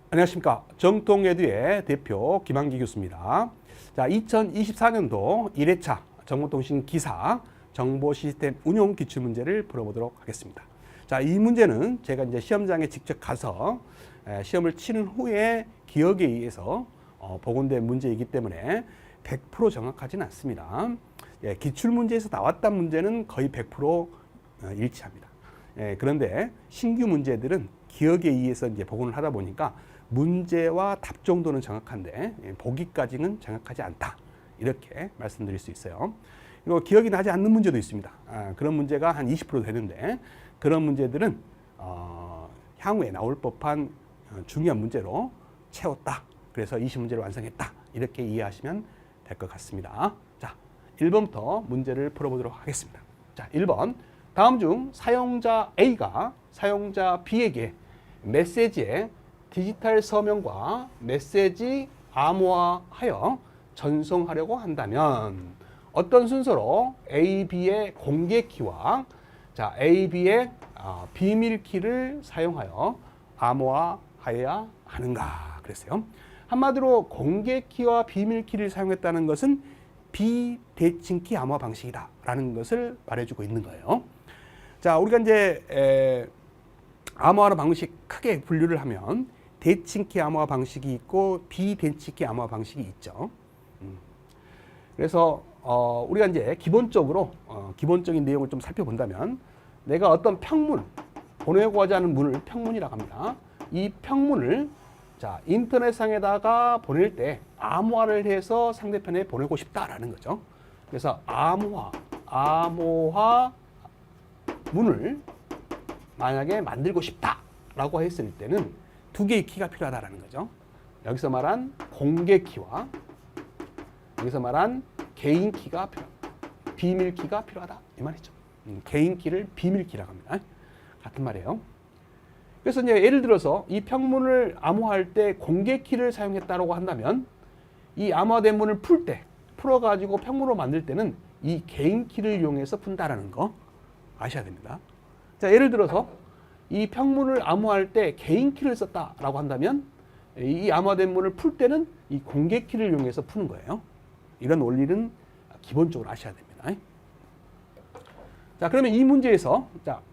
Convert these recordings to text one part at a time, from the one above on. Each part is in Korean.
안녕하십니까. 정통에듀의 대표 김한기 교수입니다. 자, 2024년도 1회차 정보통신 기사 정보시스템 운용 기출문제를 풀어보도록 하겠습니다. 자, 이 문제는 제가 이제 시험장에 직접 가서 시험을 치른 후에 기억에 의해서 복원된 문제이기 때문에 100% 정확하지는 않습니다. 기출문제에서 나왔던 문제는 거의 100% 일치합니다. 그런데 신규 문제들은 기억에 의해서 이제 복원을 하다 보니까 문제와 답 정도는 정확한데 보기까지는 정확하지 않다. 이렇게 말씀드릴 수 있어요. 그리고 기억이 나지 않는 문제도 있습니다. 그런 문제가 한 20% 되는데 그런 문제들은 향후에 나올 법한 중요한 문제로 채웠다. 그래서 20문제를 완성했다. 이렇게 이해하시면 될 것 같습니다. 자, 1번부터 문제를 풀어보도록 하겠습니다. 자, 1번. 다음 중 사용자 A가 사용자 B에게 메시지에 디지털 서명과 메시지 암호화하여 전송하려고 한다면 어떤 순서로 A, B의 공개 키와 A, B의 비밀 키를 사용하여 암호화하여야 하는가 그랬어요. 한마디로 공개 키와 비밀 키를 사용했다는 것은 비대칭키 암호화 방식이다라는 것을 말해주고 있는 거예요. 자, 우리가 이제 암호화하는 방식 크게 분류를 하면 대칭키 암호화 방식이 있고 비대칭키 암호화 방식이 있죠. 그래서 우리가 이제 기본적으로 기본적인 내용을 좀 살펴본다면 내가 어떤 평문, 보내고자 하는 문을 평문이라고 합니다. 이 평문을 인터넷상에다가 보낼 때 암호화를 해서 상대편에 보내고 싶다라는 거죠. 그래서 암호화 문을 만약에 만들고 싶다라고 했을 때는 두 개의 키가 필요하다라는 거죠. 여기서 말한 공개 키와 여기서 말한 개인 키가 필요하다. 비밀 키가 필요하다. 이 말이죠. 개인 키를 비밀 키라고 합니다. 같은 말이에요. 그래서 이제 예를 들어서 이 평문을 암호화할 때 공개 키를 사용했다고 한다면 이 암호화된 문을 풀어가지고 평문으로 만들 때는 이 개인 키를 이용해서 푼다라는 거 아셔야 됩니다. 자, 예를 들어서 이 평문을 암호화할 때 개인 키를 썼다라고 한다면 이 암호화된 문을 풀 때는 이 공개 키를 이용해서 푸는 거예요. 이런 원리는 기본적으로 아셔야 됩니다. 자, 그러면 이 문제에서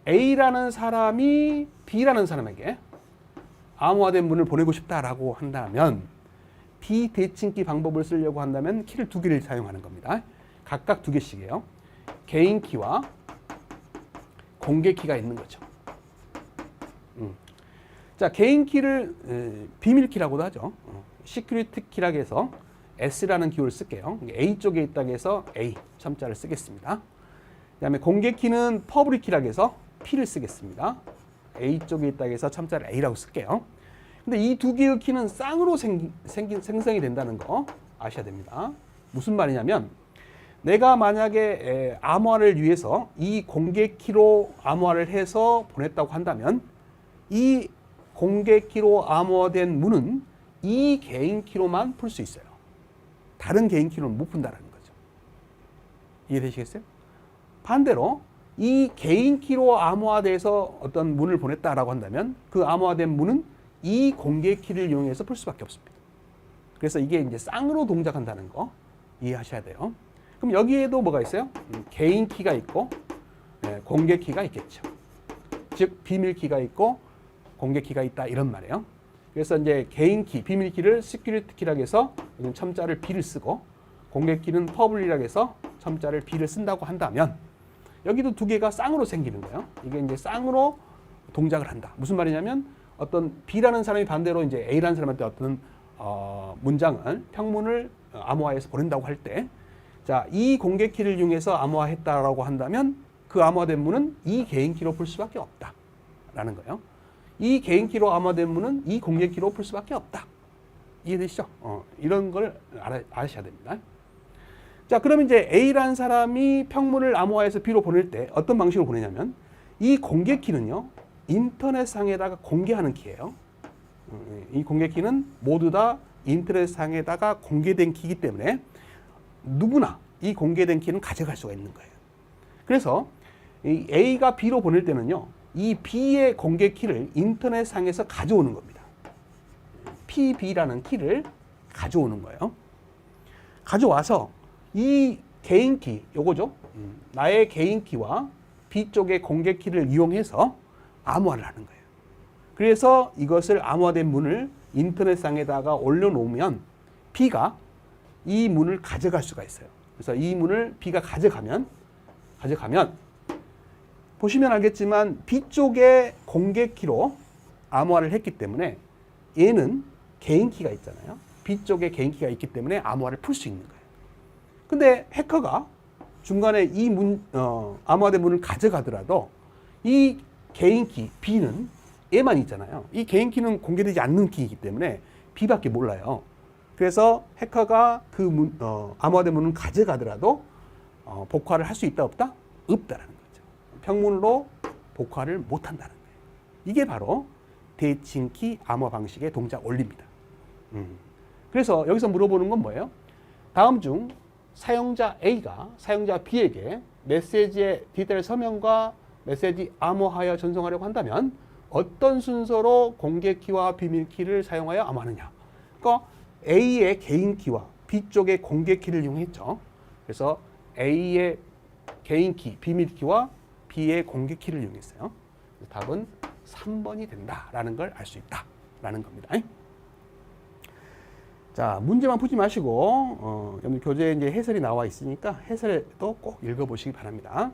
A라는 사람이 B라는 사람에게 암호화된 문을 보내고 싶다라고 한다면 비대칭키 방법을 쓰려고 한다면 키를 두 개를 사용하는 겁니다. 각각 두 개씩이에요. 개인 키와 공개 키가 있는 거죠. 자, 개인 키를 비밀 키라고도 하죠. 시큐리티 키라고 해서 S라는 기호를 쓸게요. A 쪽에 있다고 해서 A 첨자를 쓰겠습니다. 그 다음에 공개 키는 퍼블릭 키라고 해서 P를 쓰겠습니다. A 쪽에 있다고 해서 첨자를 A라고 쓸게요. 근데 이 두 개의 키는 쌍으로 생성이 된다는 거 아셔야 됩니다. 무슨 말이냐면 내가 만약에 암호화를 위해서 이 공개 키로 암호화를 해서 보냈다고 한다면 이 공개 키로 암호화된 문은 이 개인 키로만 풀 수 있어요. 다른 개인 키로는 못 푼다는 거죠. 이해되시겠어요? 반대로 이 개인 키로 암호화돼서 어떤 문을 보냈다라고 한다면 그 암호화된 문은 이 공개 키를 이용해서 풀 수밖에 없습니다. 그래서 이게 이제 쌍으로 동작한다는 거 이해하셔야 돼요. 그럼 여기에도 뭐가 있어요? 개인 키가 있고 공개 키가 있겠죠. 즉 비밀 키가 있고 공개 키가 있다 이런 말이에요. 그래서 이제 개인 키, 비밀 키를 시큐리티 키라고 해서 첨자를 B를 쓰고 공개 키는 퍼블릭이라고 해서 첨자를 B를 쓴다고 한다면 여기도 두 개가 쌍으로 생기는 거예요. 이게 이제 쌍으로 동작을 한다. 무슨 말이냐면 어떤 B라는 사람이 반대로 이제 A라는 사람한테 어떤 문장을 평문을 암호화해서 보낸다고 할 때 이 공개 키를 이용해서 암호화했다라고 한다면 그 암호화된 문은 이 개인 키로 풀 수밖에 없다라는 거예요. 이 개인 키로 암호화된 문은 이 공개 키로 풀 수밖에 없다. 이해되시죠? 이런 걸 아셔야 됩니다. 자, 그러면 이제 A라는 사람이 평문을 암호화해서 B로 보낼 때 어떤 방식으로 보내냐면 이 공개 키는요 인터넷상에다가 공개하는 키예요. 이 공개 키는 모두 다 인터넷상에다가 공개된 키이기 때문에 누구나 이 공개된 키는 가져갈 수가 있는 거예요. 그래서 이 A가 B로 보낼 때는요 이 B의 공개 키를 인터넷상에서 가져오는 겁니다. PB라는 키를 가져오는 거예요. 가져와서 이 개인 키, 요거죠. 나의 개인 키와 B 쪽의 공개 키를 이용해서 암호화를 하는 거예요. 그래서 이것을 암호화된 문을 인터넷상에다가 올려놓으면 B가 이 문을 가져갈 수가 있어요. 그래서 이 문을 B가 가져가면 보시면 알겠지만 B 쪽의 공개 키로 암호화를 했기 때문에 얘는 개인 키가 있잖아요. B 쪽에 개인 키가 있기 때문에 암호화를 풀 수 있는 거예요. 근데 해커가 중간에 이 암호화된 문을 가져가더라도 이 개인 키 B는 얘만 있잖아요. 이 개인 키는 공개되지 않는 키이기 때문에 B밖에 몰라요. 그래서 해커가 그 암호화된 문을 가져가더라도 복화를 할 수 있다 없다? 없다라는 거죠. 평문으로 복화를 못한다는 거예요. 이게 바로 대칭키 암호화 방식의 동작 원리입니다. 그래서 여기서 물어보는 건 뭐예요? 다음 중 사용자 A가 사용자 B에게 메시지의 디테일 서명과 메시지 암호하여 전송하려고 한다면 어떤 순서로 공개 키와 비밀 키를 사용하여 암호하느냐. 그러니까 A의 개인 키와 B 쪽의 공개 키를 이용했죠. 그래서 A의 개인 키, 비밀 키와 B의 공개 키를 이용했어요. 답은 3번이 된다라는 걸 알 수 있다라는 겁니다. 자, 문제만 푸지 마시고 여러분 교재에 이제 해설이 나와 있으니까 해설도 꼭 읽어보시기 바랍니다.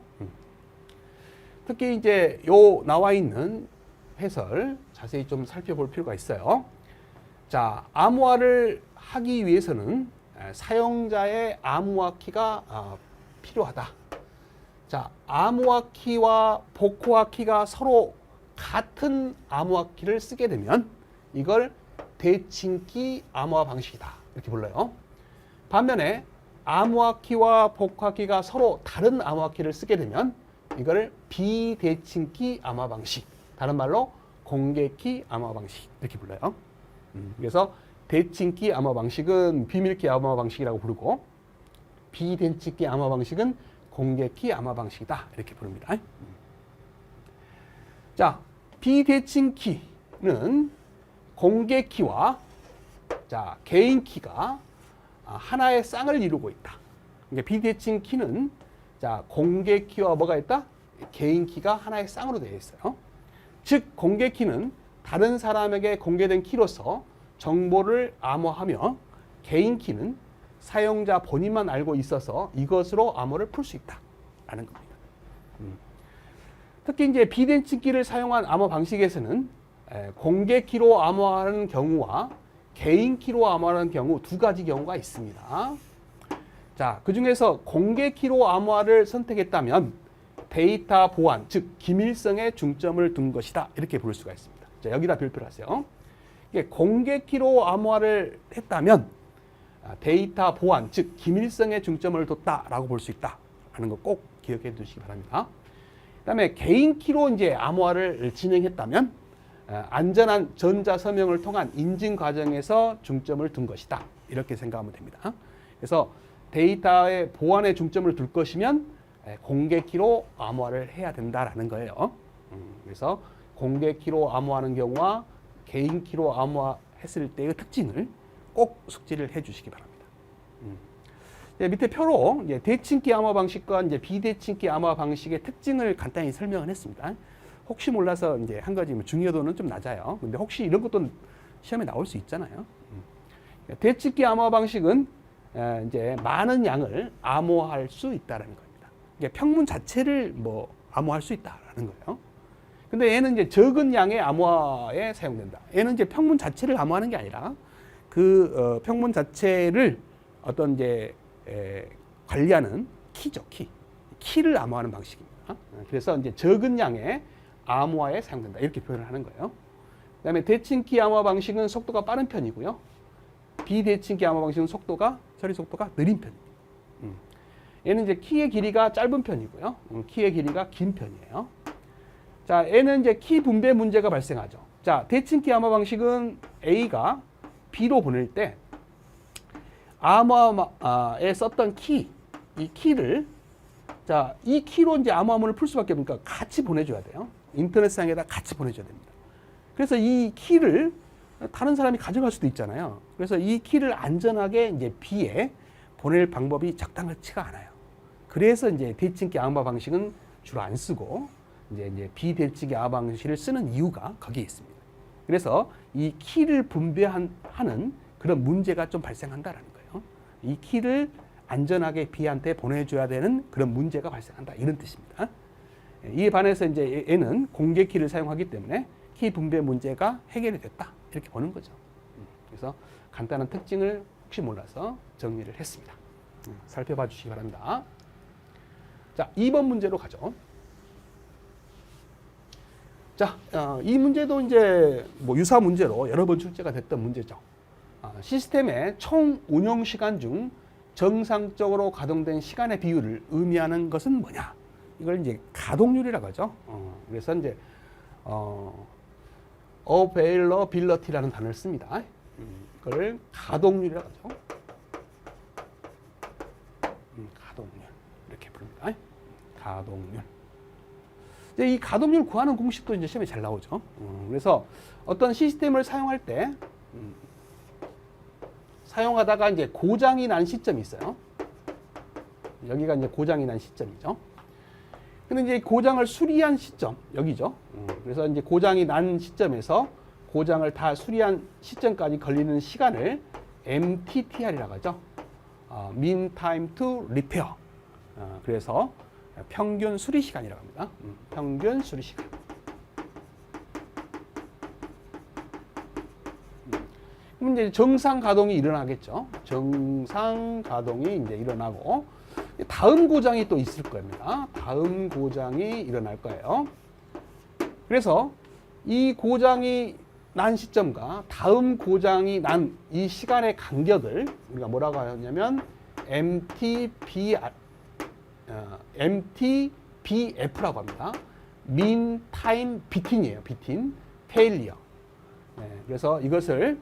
특히 이제 요 나와 있는 해설 자세히 좀 살펴볼 필요가 있어요. 자, 암호화를 하기 위해서는 사용자의 암호화 키가 필요하다. 자, 암호화 키와 복호화 키가 서로 같은 암호화 키를 쓰게 되면 이걸 대칭키 암호화 방식이다. 이렇게 불러요. 반면에 암호화 키와 복호화 키가 서로 다른 암호화 키를 쓰게 되면 이거를 비대칭키 암호화 방식. 다른 말로 공개키 암호화 방식. 이렇게 불러요. 그래서 대칭키 암호화 방식은 비밀키 암호화 방식이라고 부르고 비대칭키 암호화 방식은 공개키 암호화 방식이다. 이렇게 부릅니다. 자, 비대칭키는 공개 키와 자, 개인 키가 하나의 쌍을 이루고 있다. 그러니까 비대칭 키는 자, 공개 키와 뭐가 있다? 개인 키가 하나의 쌍으로 되어 있어요. 즉, 공개 키는 다른 사람에게 공개된 키로서 정보를 암호하며 개인 키는 사용자 본인만 알고 있어서 이것으로 암호를 풀 수 있다라는 겁니다. 특히 이제 비대칭 키를 사용한 암호 방식에서는 공개 키로 암호하는 경우와 개인 키로 암호하는 경우 두 가지 경우가 있습니다. 자, 그 중에서 공개 키로 암호화를 선택했다면 데이터 보안, 즉 기밀성에 중점을 둔 것이다. 이렇게 볼 수가 있습니다. 자, 여기다 별표를 하세요. 공개 키로 암호화를 했다면 데이터 보안, 즉 기밀성에 중점을 뒀다라고 볼 수 있다라는 거 꼭 기억해 두시기 바랍니다. 그다음에 개인 키로 이제 암호화를 진행했다면 안전한 전자 서명을 통한 인증 과정에서 중점을 둔 것이다. 이렇게 생각하면 됩니다. 그래서 데이터의 보안에 중점을 둘 것이면 공개 키로 암호화를 해야 된다라는 거예요. 그래서 공개 키로 암호하는 경우와 개인 키로 암호화했을 때의 특징을 꼭 숙지를 해주시기 바랍니다. 밑에 표로 이제 대칭키 암호화 방식과 이제 비대칭키 암호화 방식의 특징을 간단히 설명을 했습니다. 혹시 몰라서 이제 한 가지 중요도는 좀 낮아요. 근데 혹시 이런 것도 시험에 나올 수 있잖아요. 대칭키 암호화 방식은 이제 많은 양을 암호할 수 있다라는 겁니다. 이게 평문 자체를 뭐 암호할 수 있다라는 거예요. 근데 얘는 이제 적은 양의 암호화에 사용된다. 얘는 이제 평문 자체를 암호하는 게 아니라 그 평문 자체를 어떤 이제 관리하는 키죠, 키를 암호하는 방식입니다. 그래서 이제 적은 양의 암호화에 사용된다 이렇게 표현을 하는 거예요. 그다음에 대칭키 암호화 방식은 속도가 빠른 편이고요. 비대칭키 암호화 방식은 처리 속도가 느린 편입니다. 얘는 이제 키의 길이가 짧은 편이고요. 키의 길이가 긴 편이에요. 자, 얘는 이제 키 분배 문제가 발생하죠. 자, 대칭키 암호화 방식은 A가 B로 보낼 때 암호화에 썼던 이 키를 자, 이 키로 이제 암호화문을 풀 수밖에 없으니까 같이 보내줘야 돼요. 인터넷상에다 같이 보내줘야 됩니다. 그래서 이 키를 다른 사람이 가져갈 수도 있잖아요. 그래서 이 키를 안전하게 이제 B에 보낼 방법이 적당하지가 않아요. 그래서 이제 대칭기 암호화 방식은 주로 안 쓰고 이제 비대칭기 암호화 방식을 쓰는 이유가 거기에 있습니다. 그래서 이 키를 분배하는 그런 문제가 좀 발생한다라는 거예요. 이 키를 안전하게 B한테 보내줘야 되는 그런 문제가 발생한다 이런 뜻입니다. 이에 반해서 이제 얘는 공개 키를 사용하기 때문에 키 분배 문제가 해결이 됐다 이렇게 보는 거죠. 그래서 간단한 특징을 혹시 몰라서 정리를 했습니다. 살펴봐 주시기 바랍니다. 자, 2번 문제로 가죠. 자, 이 문제도 이제 뭐 유사 문제로 여러 번 출제가 됐던 문제죠. 시스템의 총 운영 시간 중 정상적으로 가동된 시간의 비율을 의미하는 것은 뭐냐? 이걸 이제 가동률이라고 하죠. 그래서 이제 availability라는 단어를 씁니다. 이걸 가동률이라고 하죠. 가동률 이렇게 부릅니다. 가동률. 이제 이 가동률 구하는 공식도 이제 시험에 잘 나오죠. 그래서 어떤 시스템을 사용할 때 사용하다가 이제 고장이 난 시점이 있어요. 여기가 이제 고장이 난 시점이죠. 근데 이제 고장을 수리한 시점 여기죠. 그래서 이제 고장이 난 시점에서 고장을 다 수리한 시점까지 걸리는 시간을 MTTR이라고 하죠. Mean Time to Repair. 그래서 평균 수리 시간이라고 합니다. 평균 수리 시간. 그럼 이제 정상 가동이 일어나겠죠. 정상 가동이 이제 일어나고 다음 고장이 또 있을 겁니다. 다음 고장이 일어날 거예요. 그래서 이 고장이 난 시점과 다음 고장이 난 이 시간의 간격을 우리가 뭐라고 하냐면 MTBF라고 합니다. Mean Time Between이에요. Between Failure. 그래서 이것을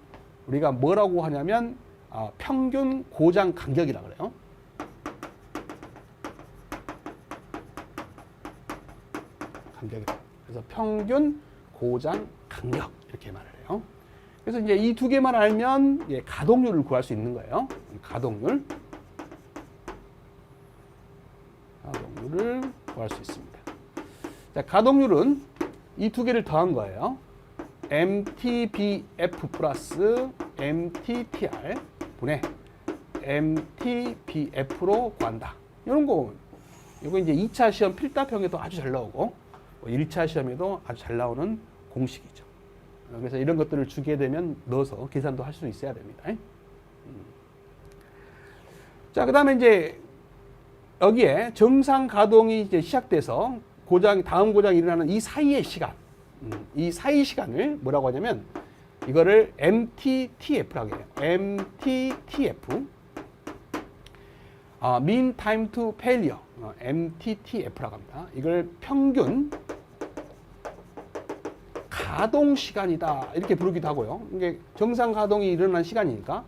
우리가 뭐라고 하냐면 평균 고장 간격이라고 그래요. 그래서 평균 고장 간격 이렇게 말을 해요. 그래서 이제 이 두 개만 알면 가동률을 구할 수 있는 거예요. 가동률을 구할 수 있습니다. 자, 가동률은 이 두 개를 더한 거예요. MTBF 플러스 MTTR 분의 MTBF로 구한다. 이런 거, 이거 이제 2차 시험 필답형에도 아주 잘 나오고 1차 시험에도 아주 잘 나오는 공식이죠. 그래서 이런 것들을 주게 되면 넣어서 계산도 할 수 있어야 됩니다. 자, 그 다음에 이제 여기에 정상 가동이 이제 시작돼서 다음 고장이 일어나는 이 사이의 시간, 이 사이 시간을 뭐라고 하냐면 이거를 MTTF라고 해요. MTTF. Mean Time to Failure. MTTF라고 합니다. 이걸 평균 가동 시간이다. 이렇게 부르기도 하고요. 이게 정상 가동이 일어난 시간이니까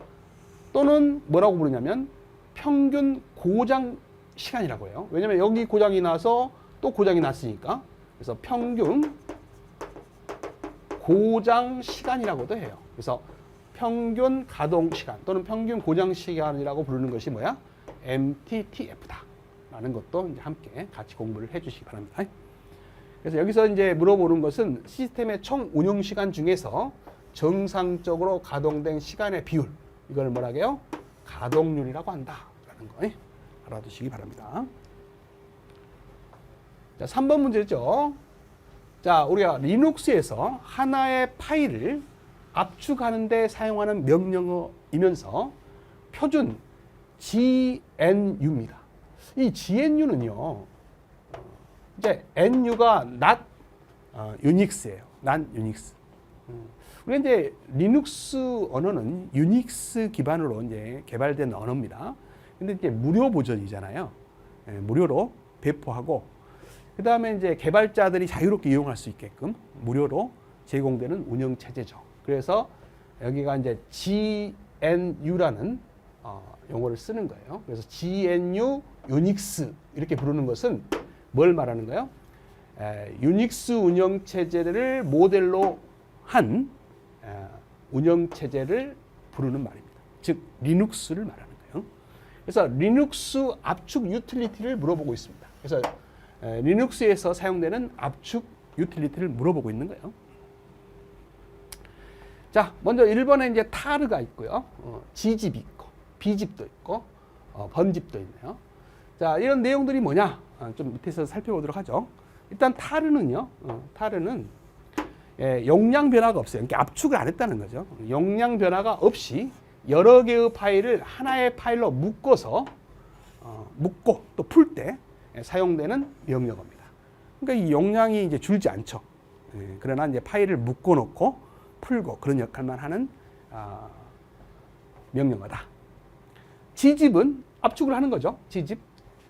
또는 뭐라고 부르냐면 평균 고장 시간이라고 해요. 왜냐면 여기 고장이 나서 또 고장이 났으니까. 그래서 평균 고장 시간이라고도 해요. 그래서 평균 가동 시간 또는 평균 고장 시간이라고 부르는 것이 뭐야? MTTF다. 라는 것도 이제 함께 같이 공부를 해 주시기 바랍니다. 그래서 여기서 이제 물어보는 것은 시스템의 총 운영 시간 중에서 정상적으로 가동된 시간의 비율. 이걸 뭐라고 해요? 가동률이라고 한다. 라는 거 알아두시기 바랍니다. 자, 3번 문제죠. 자, 우리가 리눅스에서 하나의 파일을 압축하는 데 사용하는 명령어이면서 표준 GNU입니다. 이 GNU는요, 이제 NU가 not Unix예요. not Unix. 우리 이제 리눅스 언어는 유닉스 기반으로 이제 개발된 언어입니다. 근데 이제 무료 버전이잖아요. 무료로 배포하고 그 다음에 이제 개발자들이 자유롭게 이용할 수 있게끔 무료로 제공되는 운영 체제죠. 그래서 여기가 이제 GNU라는 용어를 쓰는 거예요. 그래서 GNU 유닉스 이렇게 부르는 것은 뭘 말하는 거예요? 유닉스 운영 체제를 모델로 한 운영체제를 부르는 말입니다. 즉 리눅스를 말하는 거예요. 그래서 리눅스 압축 유틸리티를 물어보고 있습니다. 그래서 리눅스에서 사용되는 압축 유틸리티를 물어보고 있는 거예요. 자, 먼저 1번에 이제 타르가 있고요. G집이 있고, B집도 있고, 번집도 있네요. 자, 이런 내용들이 뭐냐? 좀 밑에서 살펴보도록 하죠. 일단 타르는요, 타르는 용량 변화가 없어요. 그러니까 압축을 안 했다는 거죠. 용량 변화가 없이 여러 개의 파일을 하나의 파일로 묶어서 묶고 또 풀 때 사용되는 명령어입니다. 그러니까 이 용량이 이제 줄지 않죠. 그러나 이제 파일을 묶어 놓고 풀고 그런 역할만 하는 명령어다. G집은 압축을 하는 거죠. G집.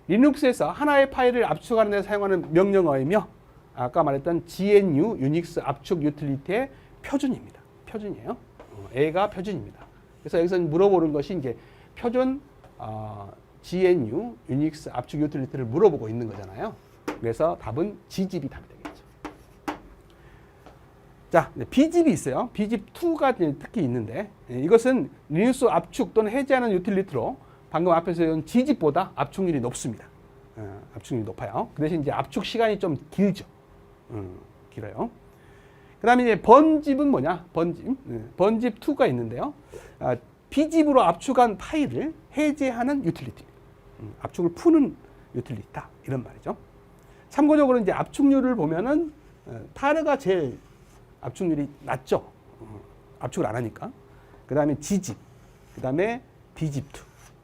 리눅스에서 하나의 파일을 압축하는 데 사용하는 명령어이며 아까 말했던 GNU 유닉스 압축 유틸리티의 표준입니다. 표준이에요. A가 표준입니다. 그래서 여기서 물어보는 것이 이제 표준 GNU 유닉스 압축 유틸리티를 물어보고 있는 거잖아요. 그래서 답은 G집이 답이 되겠죠. 자, B집이 있어요. B집2가 특히 있는데 이것은 리눅스 압축 또는 해제하는 유틸리티로 방금 앞에서 배운 G집보다 압축률이 높습니다. 압축률이 높아요. 그 대신 이제 압축 시간이 좀 길죠. 길어요. 그 다음에 이제 번집은 뭐냐? 번집2가 있는데요. B집으로 압축한 파일을 해제하는 유틸리티. 압축을 푸는 유틸리티다. 이런 말이죠. 참고적으로 이제 압축률을 보면은 타르가 제일 압축률이 낮죠. 압축을 안 하니까. 그 다음에 G집, 그 다음에 B집2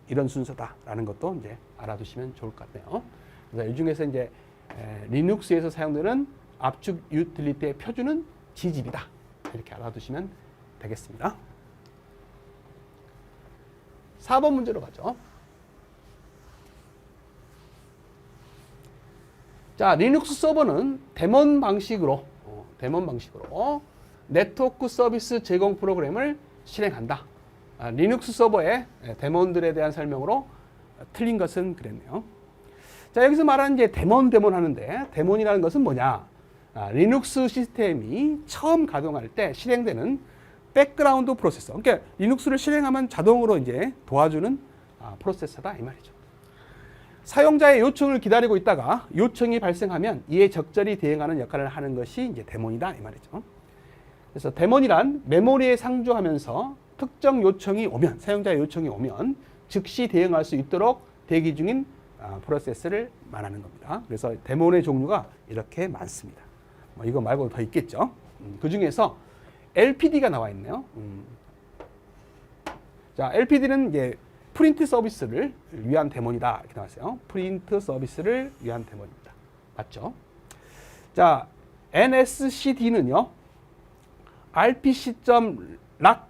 이런 순서다라는 것도 이제 알아두시면 좋을 것 같네요. 그래서 이 중에서 이제 리눅스에서 사용되는 압축 유틸리티의 표준은 G집이다. 이렇게 알아두시면 되겠습니다. 4번 문제로 가죠. 자, 리눅스 서버는 데몬 방식으로 네트워크 서비스 제공 프로그램을 실행한다. 리눅스 서버의 데몬들에 대한 설명으로 틀린 것은 그랬네요. 자, 여기서 말하는 이제 데몬 하는데 데몬이라는 것은 뭐냐? 리눅스 시스템이 처음 가동할 때 실행되는 백그라운드 프로세서. 그러니까 리눅스를 실행하면 자동으로 이제 도와주는 프로세서다 이 말이죠. 사용자의 요청을 기다리고 있다가 요청이 발생하면 이에 적절히 대응하는 역할을 하는 것이 이제 데몬이다 이 말이죠. 그래서 데몬이란 메모리에 상주하면서 특정 요청이 오면, 사용자의 요청이 오면 즉시 대응할 수 있도록 대기 중인 프로세스를 말하는 겁니다. 그래서 데몬의 종류가 이렇게 많습니다. 이거 말고도 더 있겠죠. 그 중에서 LPD가 나와 있네요. 자, LPD는 이제 프린트 서비스를 위한 데몬이다 이렇게 나왔어요. 프린트 서비스를 위한 데몬입니다. 맞죠? 자, NSCD는요. RPC.락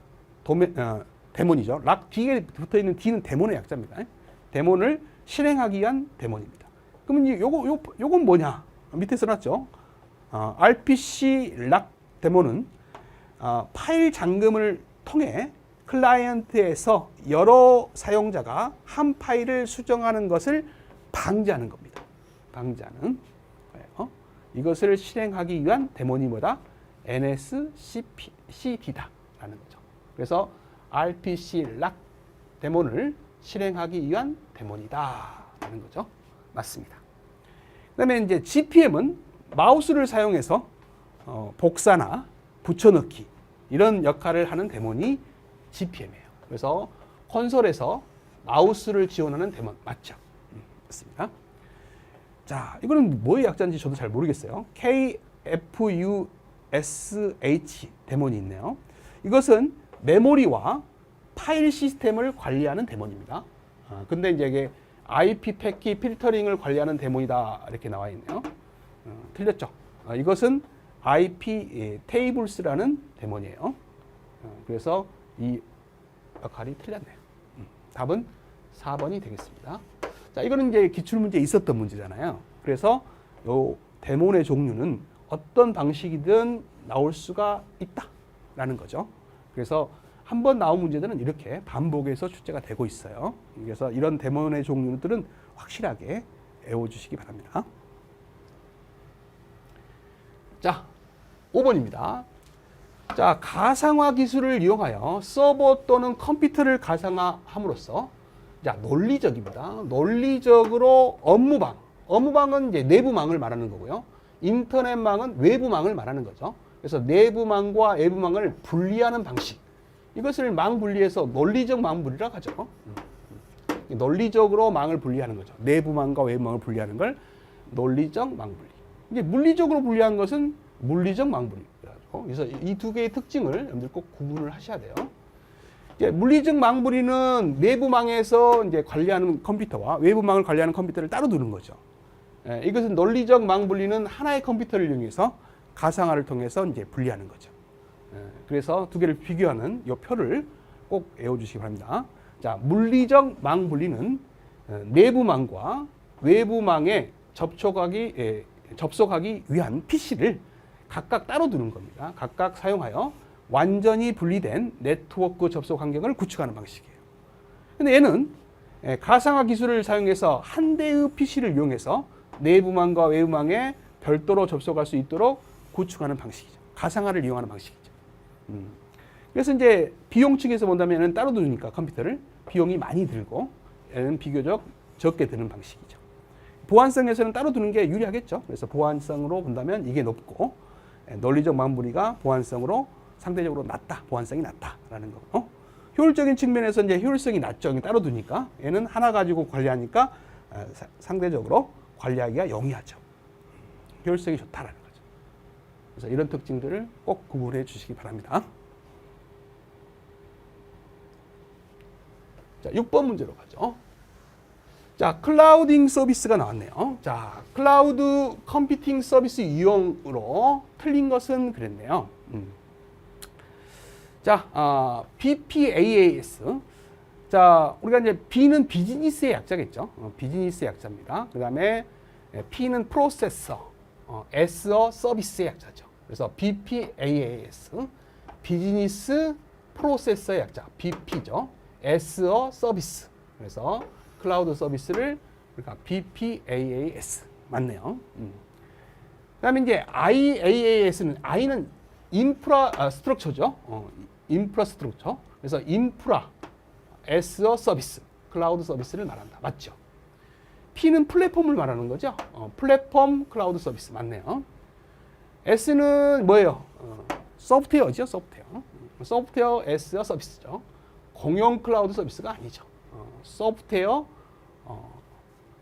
데몬이죠. 락 뒤에 붙어 있는 D는 데몬의 약자입니다. 데몬을 실행하기 위한 데몬입니다. 그러면 요건 뭐냐? 밑에 써놨죠. RPC 락 데몬은 파일 잠금을 통해 클라이언트에서 여러 사용자가 한 파일을 수정하는 것을 방지하는 겁니다. 방지하는 거예요. 이것을 실행하기 위한 데몬이 뭐다? NSCD다라는 거죠. 그래서 RPC 락 데몬을 실행하기 위한 데몬이다라는 거죠. 맞습니다. 그다음에 이제 GPM은 마우스를 사용해서 복사나 붙여넣기 이런 역할을 하는 데몬이 GPM이에요. 그래서 콘솔에서 마우스를 지원하는 데몬 맞죠? 맞습니다. 자, 이거는 뭐의 약자인지 저도 잘 모르겠어요. KFUSH 데몬이 있네요. 이것은 메모리와 파일 시스템을 관리하는 데몬입니다. 근데 이제 이게 IP 패키 필터링을 관리하는 데몬이다 이렇게 나와 있네요. 틀렸죠? 이것은 IP 테이블스라는 데몬이에요. 그래서 이 역할이 틀렸네요. 답은 4번이 되겠습니다. 자, 이거는 이제 기출문제에 있었던 문제잖아요. 그래서 요 데몬의 종류는 어떤 방식이든 나올 수가 있다라는 거죠. 그래서 한 번 나온 문제들은 이렇게 반복해서 출제가 되고 있어요. 그래서 이런 데몬의 종류들은 확실하게 외워주시기 바랍니다. 자, 5번입니다. 자, 가상화 기술을 이용하여 서버 또는 컴퓨터를 가상화함으로써 자, 논리적입니다. 논리적으로 업무방. 업무방은 이제 내부망을 말하는 거고요. 인터넷망은 외부망을 말하는 거죠. 그래서 내부망과 외부망을 분리하는 방식. 이것을 망 분리해서 논리적 망 분리라고 하죠. 논리적으로 망을 분리하는 거죠. 내부망과 외부망을 분리하는 걸 논리적 망 분리. 이제 물리적으로 분리한 것은 물리적 망 분리. 그래서 이 두 개의 특징을 여러분들 꼭 구분을 하셔야 돼요. 이제 물리적 망 분리는 내부망에서 이제 관리하는 컴퓨터와 외부망을 관리하는 컴퓨터를 따로 두는 거죠. 이것은 논리적 망 분리는 하나의 컴퓨터를 이용해서 가상화를 통해서 이제 분리하는 거죠. 그래서 두 개를 비교하는 이 표를 꼭 외워주시기 바랍니다. 자, 물리적 망 분리는 내부망과 외부망에 접속하기 위한 PC를 각각 따로 두는 겁니다. 각각 사용하여 완전히 분리된 네트워크 접속 환경을 구축하는 방식이에요. 근데 얘는 가상화 기술을 사용해서 한 대의 PC를 이용해서 내부망과 외부망에 별도로 접속할 수 있도록 구축하는 방식이죠. 가상화를 이용하는 방식이죠. 그래서 이제 비용 측에서 본다면 따로 두니까 컴퓨터를 비용이 많이 들고 얘는 비교적 적게 드는 방식이죠. 보안성에서는 따로 두는 게 유리하겠죠. 그래서 보안성으로 본다면 이게 높고 논리적 망분리가 보안성으로 상대적으로 낮다. 보안성이 낮다라는 거. 효율적인 측면에서 이제 효율성이 낮죠. 따로 두니까 얘는 하나 가지고 관리하니까 상대적으로 관리하기가 용이하죠. 효율성이 좋다라는 거죠. 그래서 이런 특징들을 꼭 구분해 주시기 바랍니다. 자, 6번 문제로 가죠. 자, 클라우딩 서비스가 나왔네요. 자, 클라우드 컴퓨팅 서비스 이용으로 틀린 것은 그랬네요. 자, BPaaS. 자, 우리가 이제 B는 비즈니스의 약자겠죠. 비즈니스의 약자입니다. 그 다음에 P는 프로세서, S어 서비스의 약자죠. 그래서 BPaaS, 비즈니스 프로세서의 약자, BP죠. S어 서비스. 그래서 클라우드 서비스를 그러니까 BPaaS 맞네요. 그다음에 이제 IaaS는 I는 인프라 스트럭처죠. 인프라스트럭처. 그래서 인프라 S어 서비스, 클라우드 서비스를 말한다. 맞죠? P는 플랫폼을 말하는 거죠. 플랫폼 클라우드 서비스 맞네요. S는 뭐예요? 소프트웨어죠. 소프트웨어. 소프트웨어 S어 서비스죠. 공용 클라우드 서비스가 아니죠.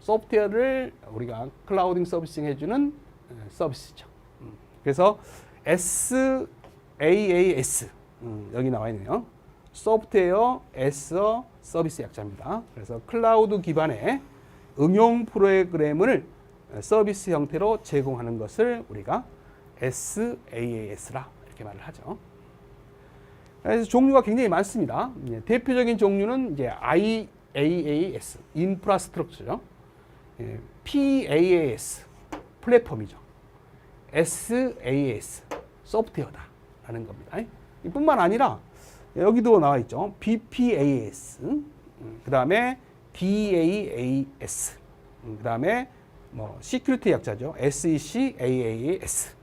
소프트웨어를 우리가 클라우딩 서비싱 해주는 서비스죠. 그래서 SaaS 여기 나와 있네요. 소프트웨어 S어 서비스 약자입니다. 그래서 클라우드 기반의 응용 프로그램을 서비스 형태로 제공하는 것을 우리가 SaaS라 이렇게 말을 하죠. 그래서 종류가 굉장히 많습니다. 대표적인 종류는 이제 IaaS, 인프라스트럭처죠. PaaS, 플랫폼이죠. SaaS, 소프트웨어다라는 겁니다. 이뿐만 아니라 여기도 나와 있죠. BPaaS, 그 다음에 DaaS, 그 다음에 뭐 시큐리티 약자죠. SECaaS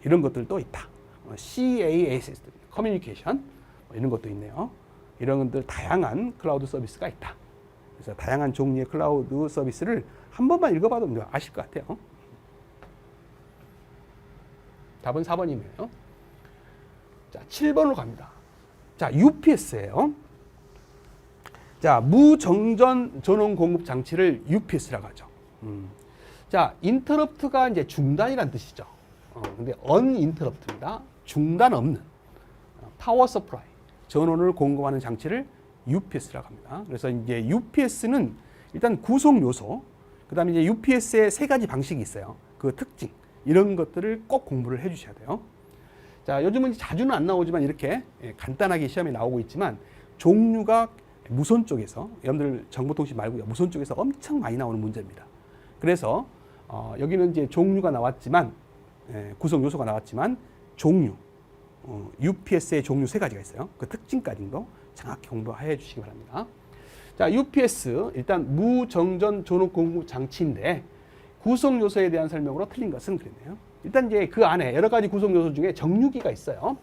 이런 것들도 있다. CaaS, 커뮤니케이션 이런 것도 있네요. 이런 것들 다양한 클라우드 서비스가 있다. 그래서 다양한 종류의 클라우드 서비스를 한 번만 읽어봐도 아실 것 같아요. 답은 4번이네요. 자, 7번으로 갑니다. 자, UPS예요. 자, 무정전 전원 공급 장치를 UPS라고 하죠. 자, 인터럽트가 이제 중단이란 뜻이죠. 근데 uninterrupt입니다. 중단 없는 파워 서플라이, 전원을 공급하는 장치를 UPS라고 합니다. 그래서 이제 UPS는 일단 구성 요소, 그다음에 이제 UPS의 세 가지 방식이 있어요. 그 특징 이런 것들을 꼭 공부를 해주셔야 돼요. 자, 요즘은 자주는 안 나오지만 이렇게 간단하게 시험에 나오고 있지만 종류가 무선 쪽에서 여러분들 정보통신 말고요 무선 쪽에서 엄청 많이 나오는 문제입니다. 그래서 여기는 이제 종류가 나왔지만 구성 요소가 나왔지만 종류 UPS의 종류 세 가지가 있어요. 그 특징까지도 정확히 공부해 주시기 바랍니다. 자, UPS 일단 무정전 전원 공급 장치인데 구성 요소에 대한 설명으로 틀린 것은 그랬네요. 일단 이제 그 안에 여러 가지 구성 요소 중에 정류기가 있어요.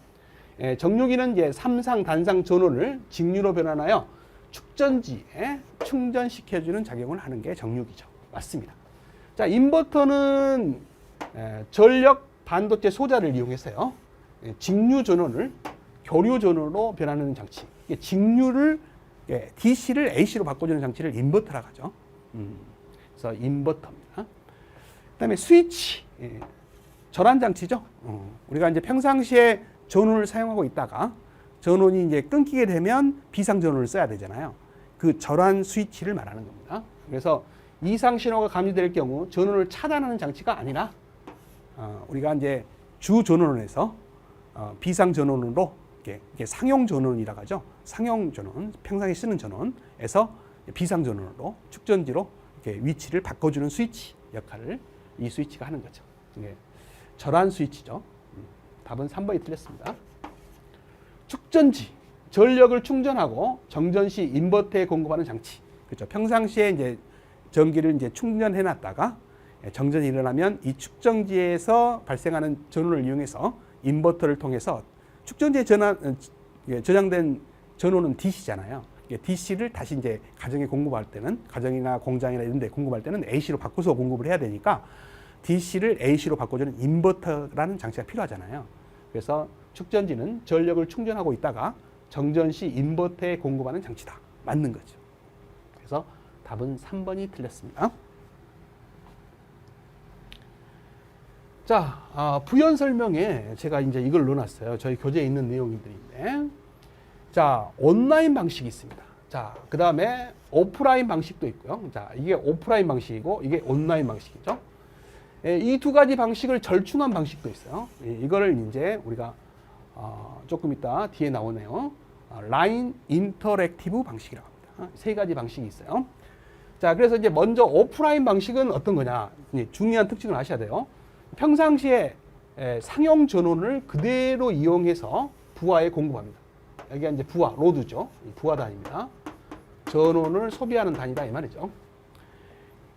정유기는 이제 삼상 단상 전원을 직류로 변환하여 축전지에 충전시켜주는 작용을 하는 게 정유기죠. 맞습니다. 자, 인버터는 전력 반도체 소자를 이용해서요. 직류 전원을 교류 전원으로 변하는 장치. 직류를 DC를 AC로 바꿔주는 장치를 인버터라고 하죠. 그래서 인버터입니다. 그다음에 스위치, 절한 장치죠. 우리가 이제 평상시에 전원을 사용하고 있다가 전원이 이제 끊기게 되면 비상 전원을 써야 되잖아요. 그 절한 스위치를 말하는 겁니다. 그래서 이상 신호가 감지될 경우 전원을 차단하는 장치가 아니라 우리가 이제 주 전원에서 비상 전원으로 이게 상용 전원이라고 하죠. 상용 전원, 평상시 쓰는 전원에서 비상 전원으로 축전지로 이렇게 위치를 바꿔주는 스위치 역할을 이 스위치가 하는 거죠. 이게 절한 스위치죠. 답은 3번이 틀렸습니다. 축전지, 전력을 충전하고 정전 시 인버터에 공급하는 장치. 그렇죠. 평상시에 이제 전기를 이제 충전해 놨다가 정전이 일어나면 이 축전지에서 발생하는 전원을 이용해서 인버터를 통해서 축전지에 저장된 전원은 DC잖아요. DC를 다시 이제 가정에 공급할 때는, 가정이나 공장이나 이런 데 공급할 때는 AC로 바꿔서 공급을 해야 되니까 DC를 AC로 바꿔주는 인버터라는 장치가 필요하잖아요. 그래서 축전지는 전력을 충전하고 있다가 정전 시 인버터에 공급하는 장치다. 맞는 거죠. 그래서 답은 3번이 틀렸습니다. 자, 부연 설명에 제가 이제 이걸 넣어놨어요. 저희 교재에 있는 내용들인데. 자, 온라인 방식이 있습니다. 자, 그 다음에 오프라인 방식도 있고요. 자, 이게 오프라인 방식이고, 이게 온라인 방식이죠. 이 두 가지 방식을 절충한 방식도 있어요. 이거를 이제 우리가 조금 이따 뒤에 나오네요. 라인 인터랙티브 방식이라고 합니다. 세 가지 방식이 있어요. 자, 그래서 이제 먼저 오프라인 방식은 어떤 거냐. 중요한 특징을 아셔야 돼요. 평상시에 상용 전원을 그대로 이용해서 부하에 공급합니다. 여기가 이제 부하, 로드죠. 부하 단위입니다. 전원을 소비하는 단위다 이 말이죠.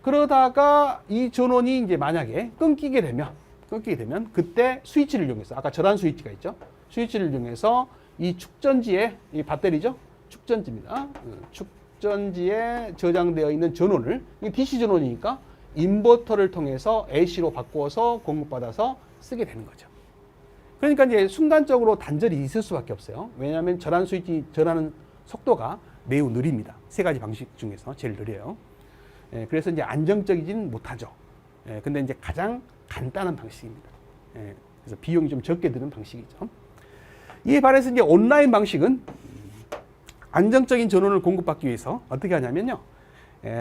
그러다가 이 전원이 이제 만약에 끊기게 되면 그때 스위치를 이용해서, 아까 절한 스위치가 있죠. 스위치를 이용해서 이 축전지에, 이 배터리죠. 축전지입니다. 축전지에 저장되어 있는 전원을, DC 전원이니까 인버터를 통해서 AC로 바꾸어서 공급받아서 쓰게 되는 거죠. 그러니까 이제 순간적으로 단절이 있을 수밖에 없어요. 왜냐하면 절한 스위치 절하는 속도가 매우 느립니다. 세 가지 방식 중에서 제일 느려요. 그래서 이제 안정적이지는 못하죠. 근데 이제 가장 간단한 방식입니다. 그래서 비용이 좀 적게 드는 방식이죠. 이에 반해서 이제 온라인 방식은 안정적인 전원을 공급받기 위해서 어떻게 하냐면요.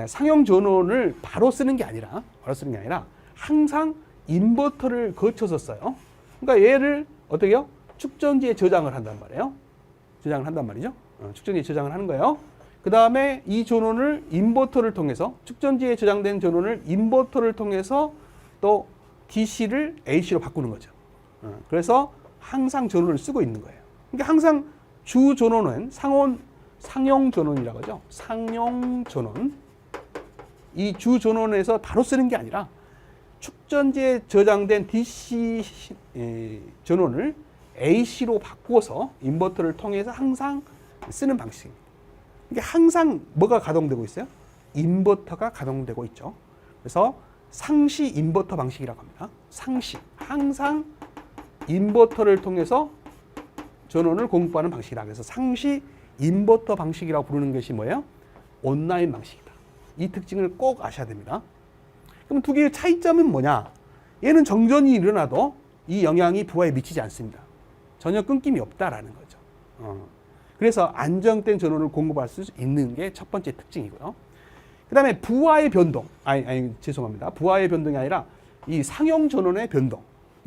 상용 전원을 바로 쓰는 게 아니라 항상 인버터를 거쳐서 써요. 그러니까 얘를 어떻게 해요? 축전지에 저장을 한단 말이에요. 저장을 한단 말이죠. 축전지에 저장을 하는 거예요. 그 다음에 이 전원을 인버터를 통해서, 축전지에 저장된 전원을 인버터를 통해서 또 DC를 AC로 바꾸는 거죠. 그래서 항상 전원을 쓰고 있는 거예요. 그러니까 항상 주 전원은 상용 전원이라고 하죠. 상용 전원. 이 주 전원에서 바로 쓰는 게 아니라 축전지에 저장된 DC 전원을 AC로 바꿔서 인버터를 통해서 항상 쓰는 방식입니다. 이게 항상 뭐가 가동되고 있어요? 인버터가 가동되고 있죠. 그래서 상시 인버터 방식이라고 합니다. 상시. 항상 인버터를 통해서 전원을 공급하는 방식이라. 그래서 상시 인버터 방식이라고 부르는 것이 뭐예요? 온라인 방식이다. 이 특징을 꼭 아셔야 됩니다. 그럼 두 개의 차이점은 뭐냐? 얘는 정전이 일어나도 이 영향이 부하에 미치지 않습니다. 전혀 끊김이 없다라는 거죠. 그래서 안정된 전원을 공급할 수 있는 게 첫 번째 특징이고요. 그 다음에 부하의 변동, 죄송합니다. 부하의 변동이 아니라 이 상용 전원의 변동,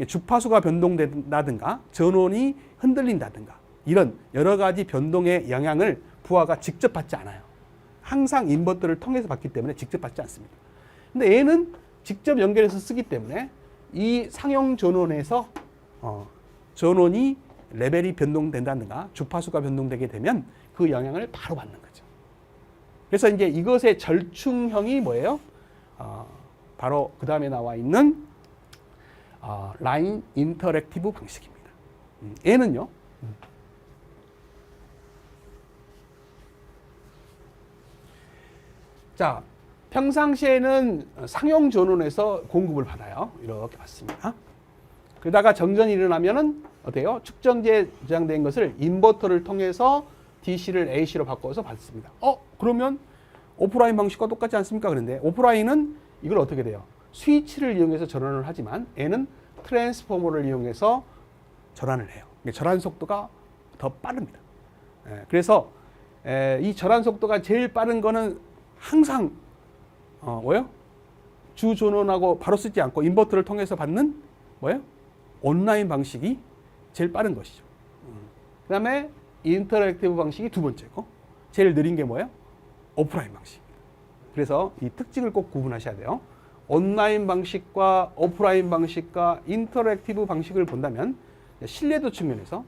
주파수가 변동된다든가 전원이 흔들린다든가 이런 여러 가지 변동의 영향을 부하가 직접 받지 않아요. 항상 인버터를 통해서 받기 때문에 직접 받지 않습니다. 근데 얘는 직접 연결해서 쓰기 때문에 이 상용 전원에서 전원이 레벨이 변동된다든가 주파수가 변동되게 되면 그 영향을 바로 받는 거죠. 그래서 이제 이것의 절충형이 뭐예요? 바로 그 다음에 나와 있는 라인 인터랙티브 방식입니다. 얘는요, 자, 평상시에는 상용 전원에서 공급을 받아요. 이렇게 받습니다. 그러다가 정전이 일어나면은 어때요? 축전기에 저장된 것을 인버터를 통해서 DC를 AC로 바꿔서 받습니다. 그러면 오프라인 방식과 똑같지 않습니까? 그런데 오프라인은 이걸 어떻게 돼요? 스위치를 이용해서 전환을 하지만 얘는 트랜스포머를 이용해서 전환을 해요. 전환 속도가 더 빠릅니다. 그래서 이 전환 속도가 제일 빠른 거는 항상 뭐예요? 주 전원하고 바로 쓰지 않고 인버터를 통해서 받는 뭐예요? 온라인 방식이 제일 빠른 것이죠. 그 다음에 인터랙티브 방식이 두 번째고 제일 느린 게 뭐예요? 오프라인 방식입니다. 그래서 이 특징을 꼭 구분하셔야 돼요. 온라인 방식과 오프라인 방식과 인터랙티브 방식을 본다면 신뢰도 측면에서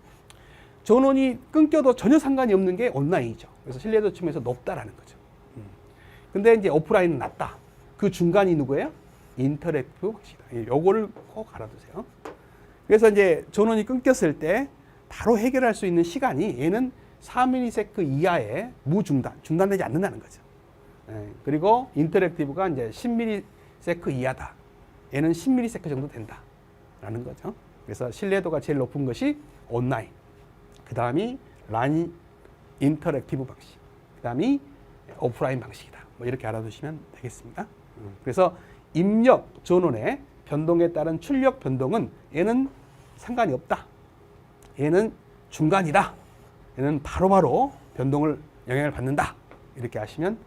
전원이 끊겨도 전혀 상관이 없는 게 온라인이죠. 그래서 신뢰도 측면에서 높다라는 거죠. 근데 이제 오프라인은 낮다. 그 중간이 누구예요? 인터랙티브 방식이다. 요거를 꼭 알아두세요. 그래서 이제 전원이 끊겼을 때 바로 해결할 수 있는 시간이 얘는 4ms 이하의 무중단, 중단되지 않는다는 거죠. 그리고 인터랙티브가 이제 10ms 이하다. 얘는 10ms 정도 된다라는 거죠. 그래서 신뢰도가 제일 높은 것이 온라인, 그 다음이 란 인터랙티브 방식, 그 다음이 오프라인 방식이다. 뭐 이렇게 알아두시면 되겠습니다. 그래서 입력 전원의 변동에 따른 출력 변동은 얘는 상관이 없다. 얘는 중간이다. 얘는 바로바로 변동을 영향을 받는다. 이렇게 아시면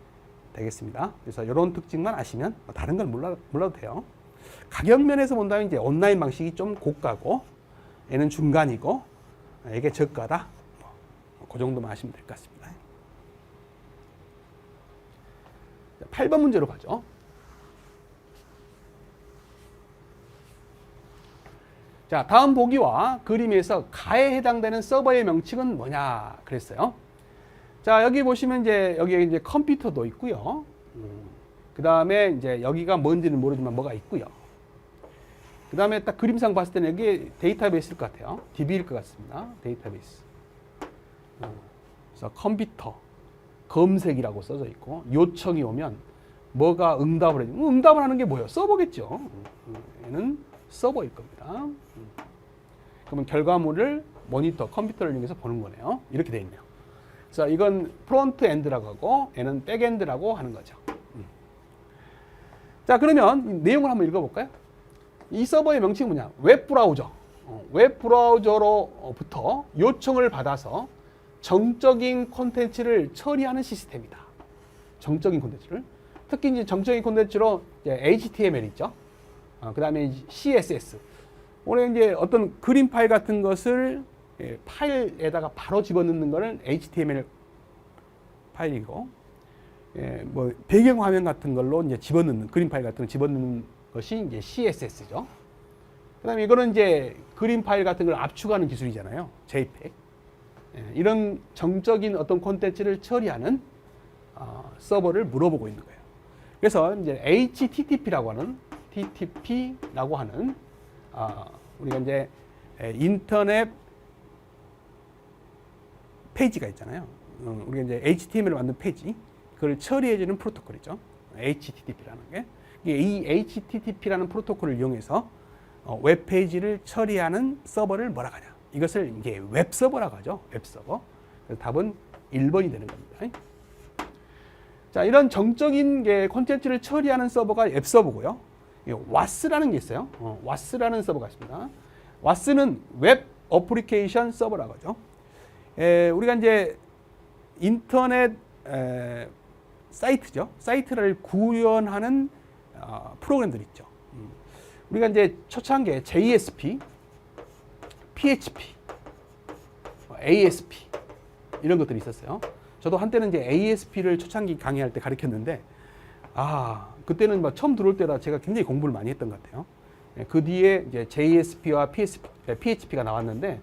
되겠습니다. 그래서 이런 특징만 아시면 다른 건 몰라도 돼요. 가격 면에서 본다면 이제 온라인 방식이 좀 고가고 얘는 중간이고 이게 저가다. 그 정도만 아시면 될 것 같습니다. 8번 문제로 가죠. 자, 다음 보기와 그림에서 가에 해당되는 서버의 명칭은 뭐냐 그랬어요. 자, 여기 보시면 여기에 이제 컴퓨터도 있고요. 그 다음에 이제 여기가 뭔지는 모르지만 뭐가 있고요. 그 다음에 딱 그림상 봤을 때는 여기 데이터베이스일 것 같아요. DB일 것 같습니다. 데이터베이스. 그래서 컴퓨터, 검색이라고 써져 있고 요청이 오면 뭐가 응답을 해주면 응답을 하는 게 뭐예요? 서버겠죠. 얘는 서버일 겁니다. 그러면 결과물을 모니터, 컴퓨터를 이용해서 보는 거네요. 이렇게 되어 있네요. 그래서 이건 프론트 엔드라고 하고 얘는 백 엔드라고 하는 거죠. 자, 그러면 내용을 한번 읽어볼까요? 이 서버의 명칭은 뭐냐? 웹브라우저. 웹브라우저로부터 요청을 받아서 정적인 콘텐츠를 처리하는 시스템이다. 정적인 콘텐츠를. 특히 이제 정적인 콘텐츠로 HTML 있죠. 그 다음에 CSS. 오늘 이제 어떤 그림 파일 같은 것을 파일에다가 바로 집어넣는 거는 HTML 파일이고, 뭐 배경 화면 같은 걸로 이제 집어넣는 그림 파일 같은 거 집어넣는 것이 이제 CSS죠. 그다음에 이거는 이제 그림 파일 같은 걸 압축하는 기술이잖아요. JPEG. 이런 정적인 어떤 콘텐츠를 처리하는 서버를 물어보고 있는 거예요. 그래서 이제 HTTP라고 하는 우리가 이제 인터넷 페이지가 있잖아요. 우리가 이제 HTML을 만든 페이지, 그걸 처리해주는 프로토콜이죠. HTTP라는 게. 이 HTTP라는 프로토콜을 이용해서 웹페이지를 처리하는 서버를 뭐라고 하냐. 이것을 이제 웹서버라고 하죠. 웹서버. 그래서 답은 1번이 되는 겁니다. 자, 이런 정적인 콘텐츠를 처리하는 서버가 웹서버고요. WAS라는 게 있어요. WAS라는 서버가 있습니다. WAS는 웹 어플리케이션 서버라고 하죠. 우리가 이제 인터넷 사이트죠. 사이트를 구현하는 프로그램들이 있죠. 우리가 이제 초창기에 JSP, PHP, ASP 이런 것들이 있었어요. 저도 한때는 이제 ASP를 초창기 강의할 때 가르쳤는데, 그때는 막 처음 들어올 때라 제가 굉장히 공부를 많이 했던 것 같아요. 그 뒤에 이제 JSP와 PHP가 나왔는데,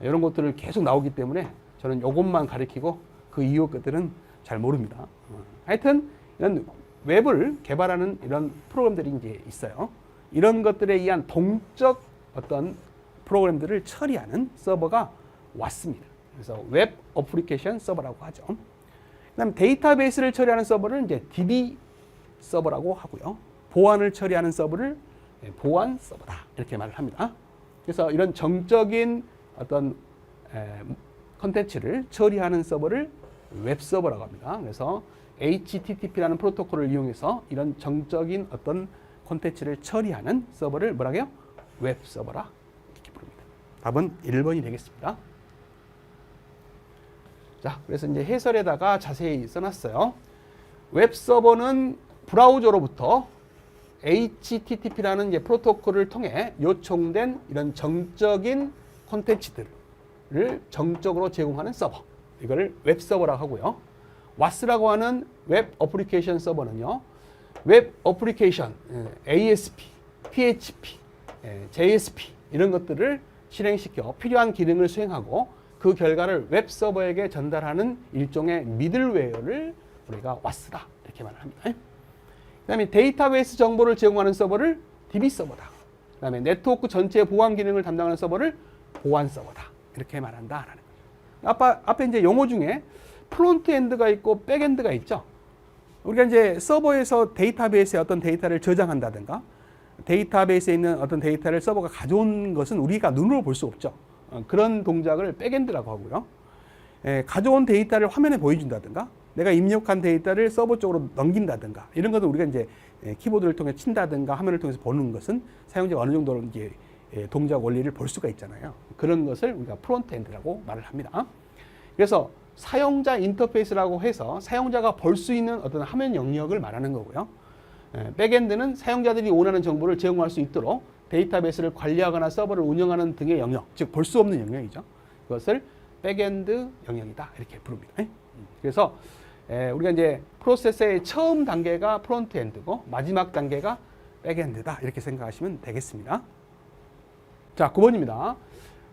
이런 것들을 계속 나오기 때문에 저는 이것만 가르치고 그 이후 것들은 잘 모릅니다. 하여튼 이런 웹을 개발하는 이런 프로그램들이 이제 있어요. 이런 것들에 의한 동적 어떤 프로그램들을 처리하는 서버가 왔습니다. 그래서 웹 어플리케이션 서버라고 하죠. 그다음 데이터베이스를 처리하는 서버를 이제 DB 서버라고 하고요. 보안을 처리하는 서버를 보안 서버다 이렇게 말을 합니다. 그래서 이런 정적인 어떤 컨텐츠를 처리하는 서버를 웹 서버라고 합니다. 그래서 HTTP라는 프로토콜을 이용해서 이런 정적인 어떤 콘텐츠를 처리하는 서버를 뭐라고요? 웹 서버라 이렇게 부릅니다. 답은 1번이 되겠습니다. 자, 그래서 이제 해설에다가 자세히 써놨어요. 웹 서버는 브라우저로부터 HTTP라는 이제 프로토콜을 통해 요청된 이런 정적인 콘텐츠들을 정적으로 제공하는 서버. 이거를 웹 서버라고 하고요. WAS라고 하는 웹 어플리케이션 서버는요. 웹 어플리케이션, ASP, PHP, JSP 이런 것들을 실행시켜 필요한 기능을 수행하고 그 결과를 웹 서버에게 전달하는 일종의 미들웨어를 우리가 WAS다 이렇게 말을 합니다. 그 다음에 데이터베이스 정보를 제공하는 서버를 DB 서버다. 그 다음에 네트워크 전체 보안 기능을 담당하는 서버를 보안 서버다. 이렇게 말한다라는 거죠. 앞에 이제 용어 중에 프론트 엔드가 있고 백 엔드가 있죠. 우리가 이제 서버에서 데이터베이스에 어떤 데이터를 저장한다든가 데이터베이스에 있는 어떤 데이터를 서버가 가져온 것은 우리가 눈으로 볼 수 없죠. 그런 동작을 백엔드라고 하고요. 가져온 데이터를 화면에 보여준다든가 내가 입력한 데이터를 서버 쪽으로 넘긴다든가 이런 것도 우리가 이제 키보드를 통해 친다든가 화면을 통해서 보는 것은 사용자가 어느 정도 이제 동작 원리를 볼 수가 있잖아요. 그런 것을 우리가 프론트엔드라고 말을 합니다. 그래서 사용자 인터페이스라고 해서 사용자가 볼 수 있는 어떤 화면 영역을 말하는 거고요. 백엔드는 사용자들이 원하는 정보를 제공할 수 있도록 데이터베이스를 관리하거나 서버를 운영하는 등의 영역, 즉 볼 수 없는 영역이죠. 그것을 백엔드 영역이다 이렇게 부릅니다. 그래서 우리가 이제 프로세스의 처음 단계가 프론트엔드고 마지막 단계가 백엔드다 이렇게 생각하시면 되겠습니다. 자, 9번입니다.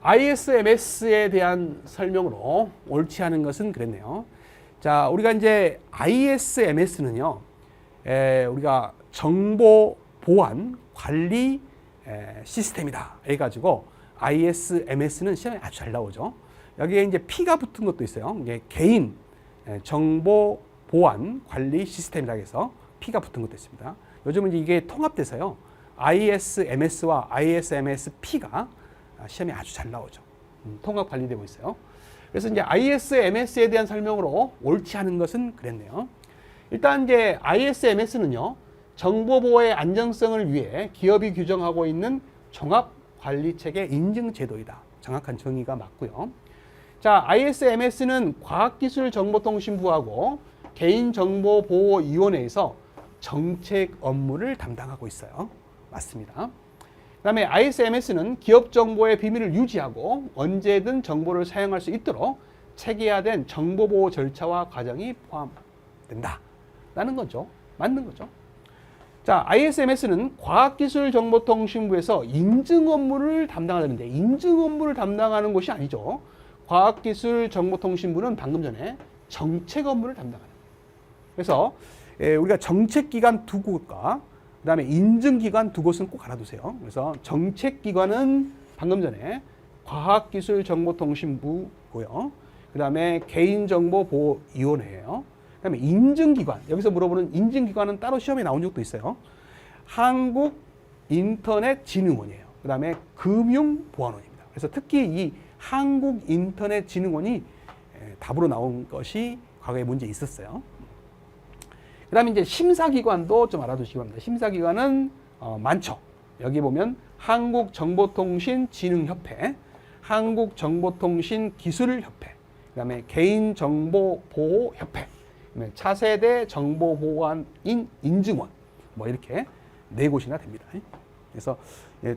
ISMS에 대한 설명으로 옳지 않은 것은 그랬네요. 자, 우리가 이제 ISMS는요, 우리가 정보 보안 관리 시스템이다 해가지고 ISMS는 시험에 아주 잘 나오죠. 여기에 이제 P가 붙은 것도 있어요. 이게 개인 정보 보안 관리 시스템이라고 해서 P가 붙은 것도 있습니다. 요즘은 이게 통합돼서요. ISMS와 ISMS-P가 시험에 아주 잘 나오죠. 통합 관리되고 있어요. 그래서 이제 ISMS에 대한 설명으로 옳지 않은 것은 그랬네요. 일단 이제 ISMS는요. 정보 보호의 안정성을 위해 기업이 규정하고 있는 종합 관리 체계 인증 제도이다. 정확한 정의가 맞고요. 자, ISMS는 과학기술정보통신부하고 개인정보보호위원회에서 정책 업무를 담당하고 있어요. 맞습니다. 그 다음에 ISMS는 기업 정보의 비밀을 유지하고 언제든 정보를 사용할 수 있도록 체계화된 정보보호 절차와 과정이 포함된다. 라는 거죠. 맞는 거죠. 자, ISMS는 과학기술정보통신부에서 인증 업무를 담당하는데 인증 업무를 담당하는 곳이 아니죠. 과학기술정보통신부는 방금 전에 정책 업무를 담당하는 거예요. 그래서 우리가 정책기관 두 곳과 그 다음에 인증기관 두 곳은 꼭 알아두세요. 그래서 정책기관은 방금 전에 과학기술정보통신부고요. 그 다음에 개인정보보호위원회예요. 그 다음에 인증기관, 여기서 물어보는 인증기관은 따로 시험에 나온 적도 있어요. 한국인터넷진흥원이에요. 그 다음에 금융보안원입니다. 그래서 특히 이 한국인터넷진흥원이 답으로 나온 것이 과거에 문제 있었어요. 그 다음에 이제 심사기관도 좀 알아두시기 바랍니다. 심사기관은 많죠. 여기 보면 한국정보통신진흥협회, 한국정보통신기술협회, 그 다음에 개인정보보호협회, 차세대 정보보안인 인증원, 뭐 이렇게 네 곳이나 됩니다. 그래서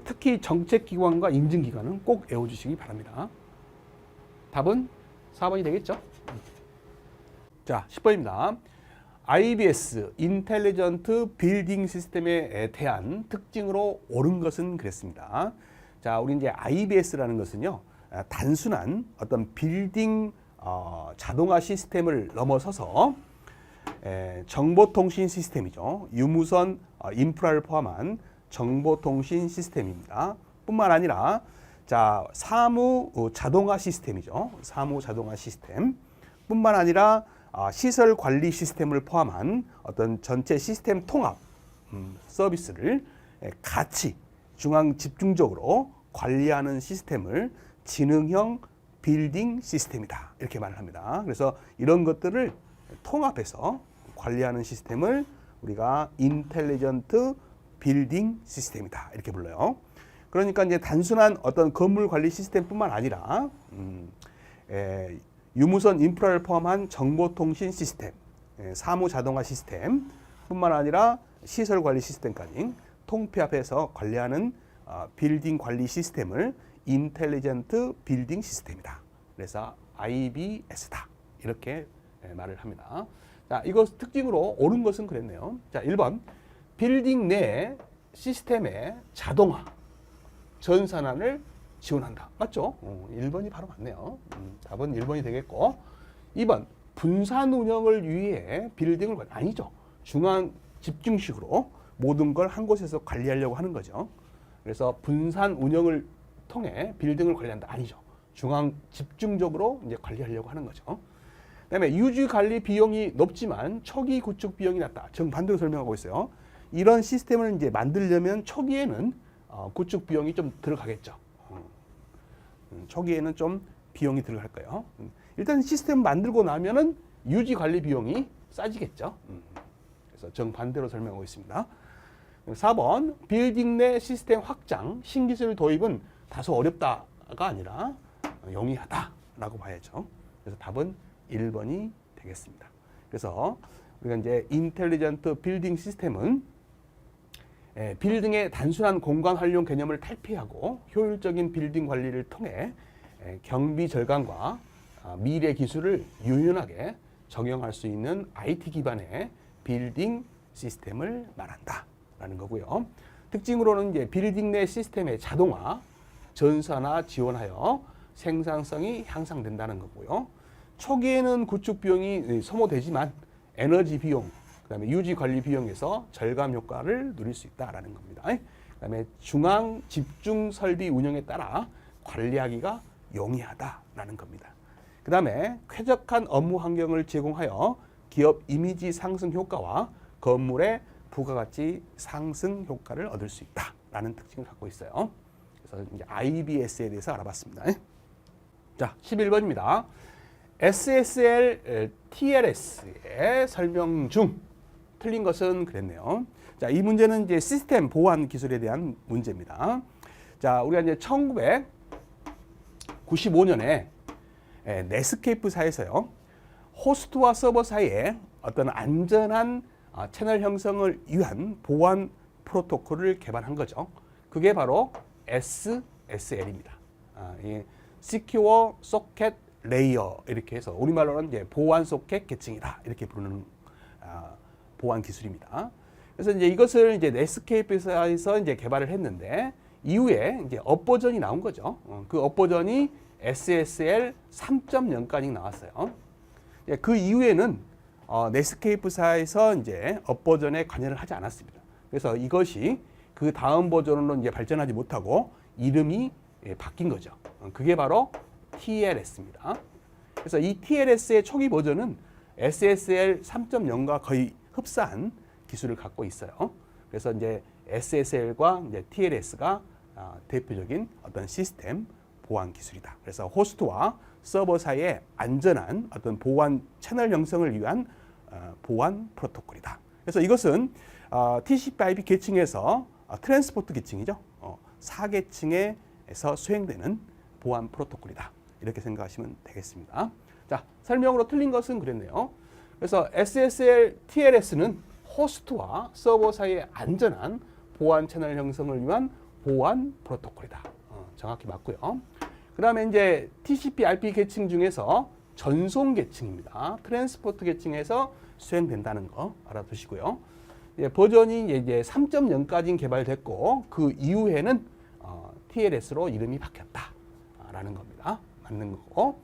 특히 정책기관과 인증기관은 꼭 외워주시기 바랍니다. 답은 4번이 되겠죠? 자, 10번입니다. IBS, 인텔리전트 빌딩 시스템에 대한 특징으로 옳은 것은 그랬습니다. 자, 우리 이제 IBS라는 것은요, 단순한 어떤 빌딩 자동화 시스템을 넘어서서 정보통신 시스템이죠. 유무선 인프라를 포함한 정보통신 시스템입니다. 뿐만 아니라 자, 사무 자동화 시스템이죠. 사무 자동화 시스템 뿐만 아니라 시설 관리 시스템을 포함한 어떤 전체 시스템 통합 서비스를 같이 중앙 집중적으로 관리하는 시스템을 지능형 빌딩 시스템이다. 이렇게 말을 합니다. 그래서 이런 것들을 통합해서 관리하는 시스템을 우리가 인텔리전트 빌딩 시스템이다. 이렇게 불러요. 그러니까 이제 단순한 어떤 건물 관리 시스템뿐만 아니라 유무선 인프라를 포함한 정보통신 시스템, 사무 자동화 시스템뿐만 아니라 시설 관리 시스템까지 통폐합해서 관리하는 빌딩 관리 시스템을 인텔리전트 빌딩 시스템이다. 그래서 IBS다. 이렇게 말을 합니다. 자, 이거 특징으로 옳은 것은 그랬네요. 자, 1번. 빌딩 내 시스템의 자동화, 전산화를 지원한다. 맞죠? 1번이 바로 맞네요. 답은 1번이 되겠고. 2번. 분산 운영을 위해 빌딩을 아니죠. 중앙 집중식으로 모든 걸 한 곳에서 관리하려고 하는 거죠. 그래서 분산 운영을 통해 빌딩을 관리한다. 아니죠. 중앙 집중적으로 이제 관리하려고 하는 거죠. 그다음에 유지 관리 비용이 높지만 초기 구축 비용이 낮다. 정반대로 설명하고 있어요. 이런 시스템을 이제 만들려면 초기에는 구축 비용이 좀 들어가겠죠. 초기에는 좀 비용이 들어갈 거예요. 일단 시스템 만들고 나면은 유지 관리 비용이 싸지겠죠. 그래서 정반대로 설명하고 있습니다. 4번 빌딩 내 시스템 확장, 신기술 도입은 다소 어렵다가 아니라 용이하다라고 봐야죠. 그래서 답은 1번이 되겠습니다. 그래서 우리가 이제 인텔리전트 빌딩 시스템은 빌딩의 단순한 공간 활용 개념을 탈피하고 효율적인 빌딩 관리를 통해 경비 절감과 미래 기술을 유연하게 적용할 수 있는 IT 기반의 빌딩 시스템을 말한다라는 거고요. 특징으로는 이제 빌딩 내 시스템의 자동화, 전산화 지원하여 생산성이 향상된다는 거고요. 초기에는 구축 비용이 소모되지만 에너지 비용, 그다음에 유지 관리 비용에서 절감 효과를 누릴 수 있다라는 겁니다. 그다음에 중앙 집중 설비 운영에 따라 관리하기가 용이하다라는 겁니다. 그다음에 쾌적한 업무 환경을 제공하여 기업 이미지 상승 효과와 건물의 부가가치 상승 효과를 얻을 수 있다라는 특징을 갖고 있어요. 그래서 이제 IBS에 대해서 알아봤습니다. 자, 11번입니다. SSL TLS의 설명 중 틀린 것은 그랬네요. 자, 이 문제는 이제 시스템 보안 기술에 대한 문제입니다. 자, 우리가 이제 1995년에 넷스케이프사에서요, 호스트와 서버 사이에 어떤 안전한 채널 형성을 위한 보안 프로토콜을 개발한 거죠. 그게 바로 SSL입니다. Secure Socket Layer 이렇게 해서 우리말로는 이제 보안 소켓 계층이다 이렇게 부르는 보안 기술입니다. 그래서 이제 이것을 이제 넷스케이프에서 이제 개발을 했는데 이후에 이제 업버전이 나온 거죠. 그 업버전이 SSL 3.0까지 나왔어요. 그 이후에는 넷스케이프사에서 이제 업버전에 관여를 하지 않았습니다. 그래서 이것이 그 다음 버전으로 이제 발전하지 못하고 이름이 바뀐 거죠. 그게 바로 TLS입니다. 그래서 이 TLS의 초기 버전은 SSL 3.0과 거의 흡사한 기술을 갖고 있어요. 그래서 이제 SSL과 이제 TLS가 대표적인 어떤 시스템 보안 기술이다. 그래서 호스트와 서버 사이의 안전한 어떤 보안 채널 형성을 위한 보안 프로토콜이다. 그래서 이것은 TCP/IP 계층에서 트랜스포트 계층이죠. 4계층에서 수행되는 보안 프로토콜이다. 이렇게 생각하시면 되겠습니다. 자, 설명으로 틀린 것은 그랬네요. 그래서 SSL TLS는 호스트와 서버 사이의 안전한 보안 채널 형성을 위한 보안 프로토콜이다. 정확히 맞고요. 그 다음에 이제 TCP/IP 계층 중에서 전송 계층입니다. 트랜스포트 계층에서 수행된다는 거 알아두시고요. 버전이 이제 3.0까지 개발됐고 그 이후에는 TLS로 이름이 바뀌었다라는 겁니다. 맞는 거고.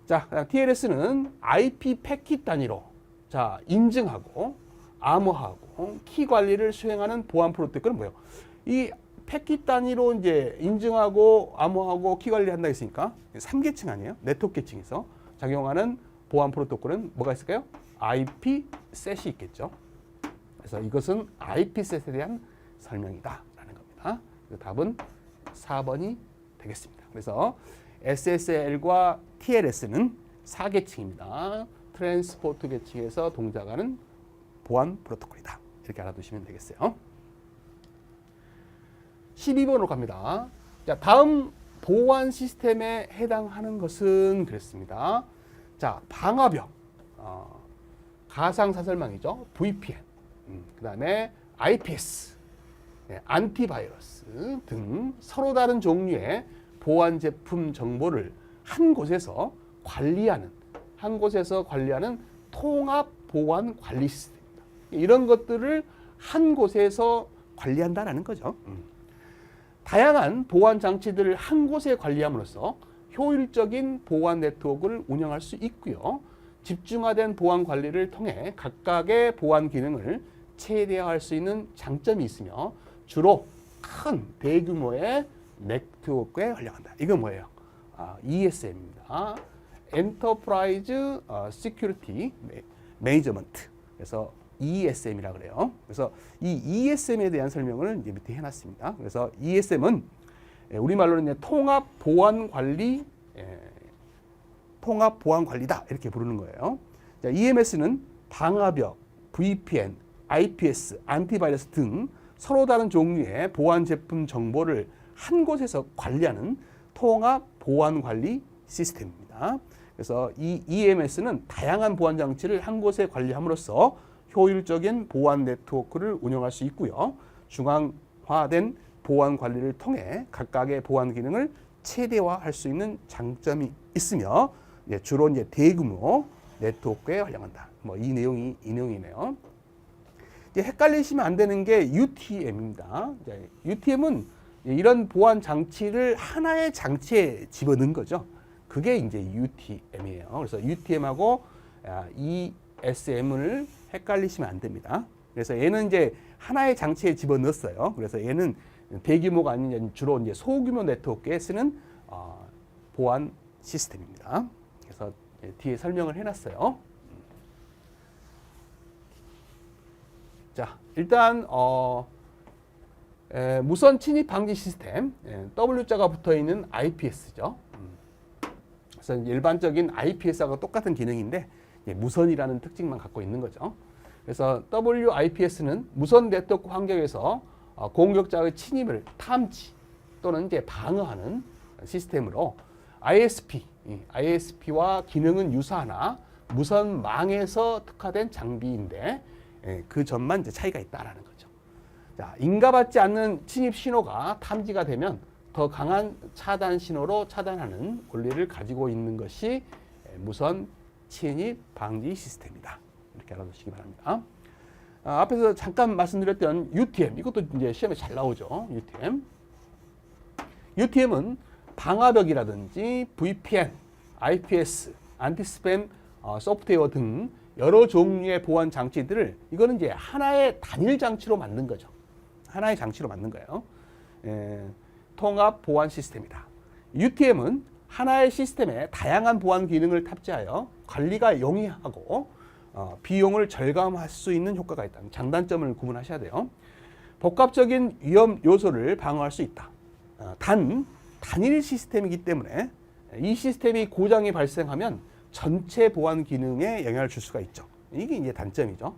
자, TLS는 IP 패킷 단위로 자 인증하고 암호하고 키 관리를 수행하는 보안 프로토콜은 뭐예요? 이 패킷 단위로 이제 인증하고 암호하고 키 관리한다 했으니까 3계층 아니에요? 네트워크 계층에서 작용하는 보안 프로토콜은 뭐가 있을까요? IP셋이 있겠죠. 그래서 이것은 IP셋에 대한 설명이다라는 겁니다. 답은 4번이 되겠습니다. 그래서 SSL과 TLS는 4계층입니다. 트랜스포트 계층에서 동작하는 보안 프로토콜이다. 이렇게 알아두시면 되겠어요. 12번으로 갑니다. 자, 다음 보안 시스템에 해당하는 것은 그랬습니다. 자, 방화벽, 가상사설망이죠. VPN, 그 다음에 IPS, 안티바이러스 등 서로 다른 종류의 보안 제품 정보를 한 곳에서 관리하는 통합 보안 관리 시스템입니다. 이런 것들을 한 곳에서 관리한다라는 거죠. 다양한 보안 장치들을 한 곳에 관리함으로써 효율적인 보안 네트워크를 운영할 수 있고요. 집중화된 보안 관리를 통해 각각의 보안 기능을 최대화할 수 있는 장점이 있으며 주로 큰 대규모의 네트워크에 활용한다. 이건 뭐예요? ESM입니다. Enterprise Security Management. 그래서 ESM이라고 그래요. 그래서 이 ESM에 대한 설명을 이제 밑에 해놨습니다. 그래서 ESM은 우리말로는 이제 통합 보안 관리다 이렇게 부르는 거예요. 자, EMS는 방화벽, VPN, IPS, 안티바이러스 등 서로 다른 종류의 보안 제품 정보를 한 곳에서 관리하는 통합 보안 관리 시스템입니다. 그래서 이 EMS는 다양한 보안 장치를 한 곳에 관리함으로써 효율적인 보안 네트워크를 운영할 수 있고요. 중앙화된 보안 관리를 통해 각각의 보안 기능을 최대화할 수 있는 장점이 있으며 주로 이제 대규모 네트워크에 활용한다. 뭐 이 내용이네요. 헷갈리시면 안 되는 게 UTM입니다. UTM은 이런 보안 장치를 하나의 장치에 집어넣은 거죠. 그게 이제 UTM이에요. 그래서 UTM하고 ESM을 헷갈리시면 안 됩니다. 그래서 얘는 이제 하나의 장치에 집어넣었어요. 그래서 얘는 대규모가 아닌 주로 이제 소규모 네트워크에 쓰는 보안 시스템입니다. 그래서 뒤에 설명을 해놨어요. 자, 일단 무선 침입 방지 시스템, W자가 붙어 있는 IPS죠. 그래서 일반적인 IPS하고 똑같은 기능인데 무선이라는 특징만 갖고 있는 거죠. 그래서 WIPS는 무선 네트워크 환경에서 공격자의 침입을 탐지 또는 이제 방어하는 시스템으로 ISP와 기능은 유사하나 무선망에서 특화된 장비인데 그 점만 이제 차이가 있다라는 거죠. 자, 인가받지 않는 침입 신호가 탐지가 되면 더 강한 차단 신호로 차단하는 권리를 가지고 있는 것이 무선 침입 방지 시스템이다. 이렇게 알아두시기 바랍니다. 앞에서 잠깐 말씀드렸던 UTM, 이것도 이제 시험에 잘 나오죠. UTM은 방화벽이라든지 VPN, IPS, 안티스팸 소프트웨어 등 여러 종류의 보안 장치들을 이거는 이제 하나의 단일 장치로 만든 거죠. 하나의 장치로 만든 거예요. 통합 보안 시스템이다. UTM은 하나의 시스템에 다양한 보안 기능을 탑재하여 관리가 용이하고 비용을 절감할 수 있는 효과가 있다. 장단점을 구분하셔야 돼요. 복합적인 위험 요소를 방어할 수 있다. 단일 시스템이기 때문에 이 시스템이 고장이 발생하면 전체 보안 기능에 영향을 줄 수가 있죠. 이게 이제 단점이죠.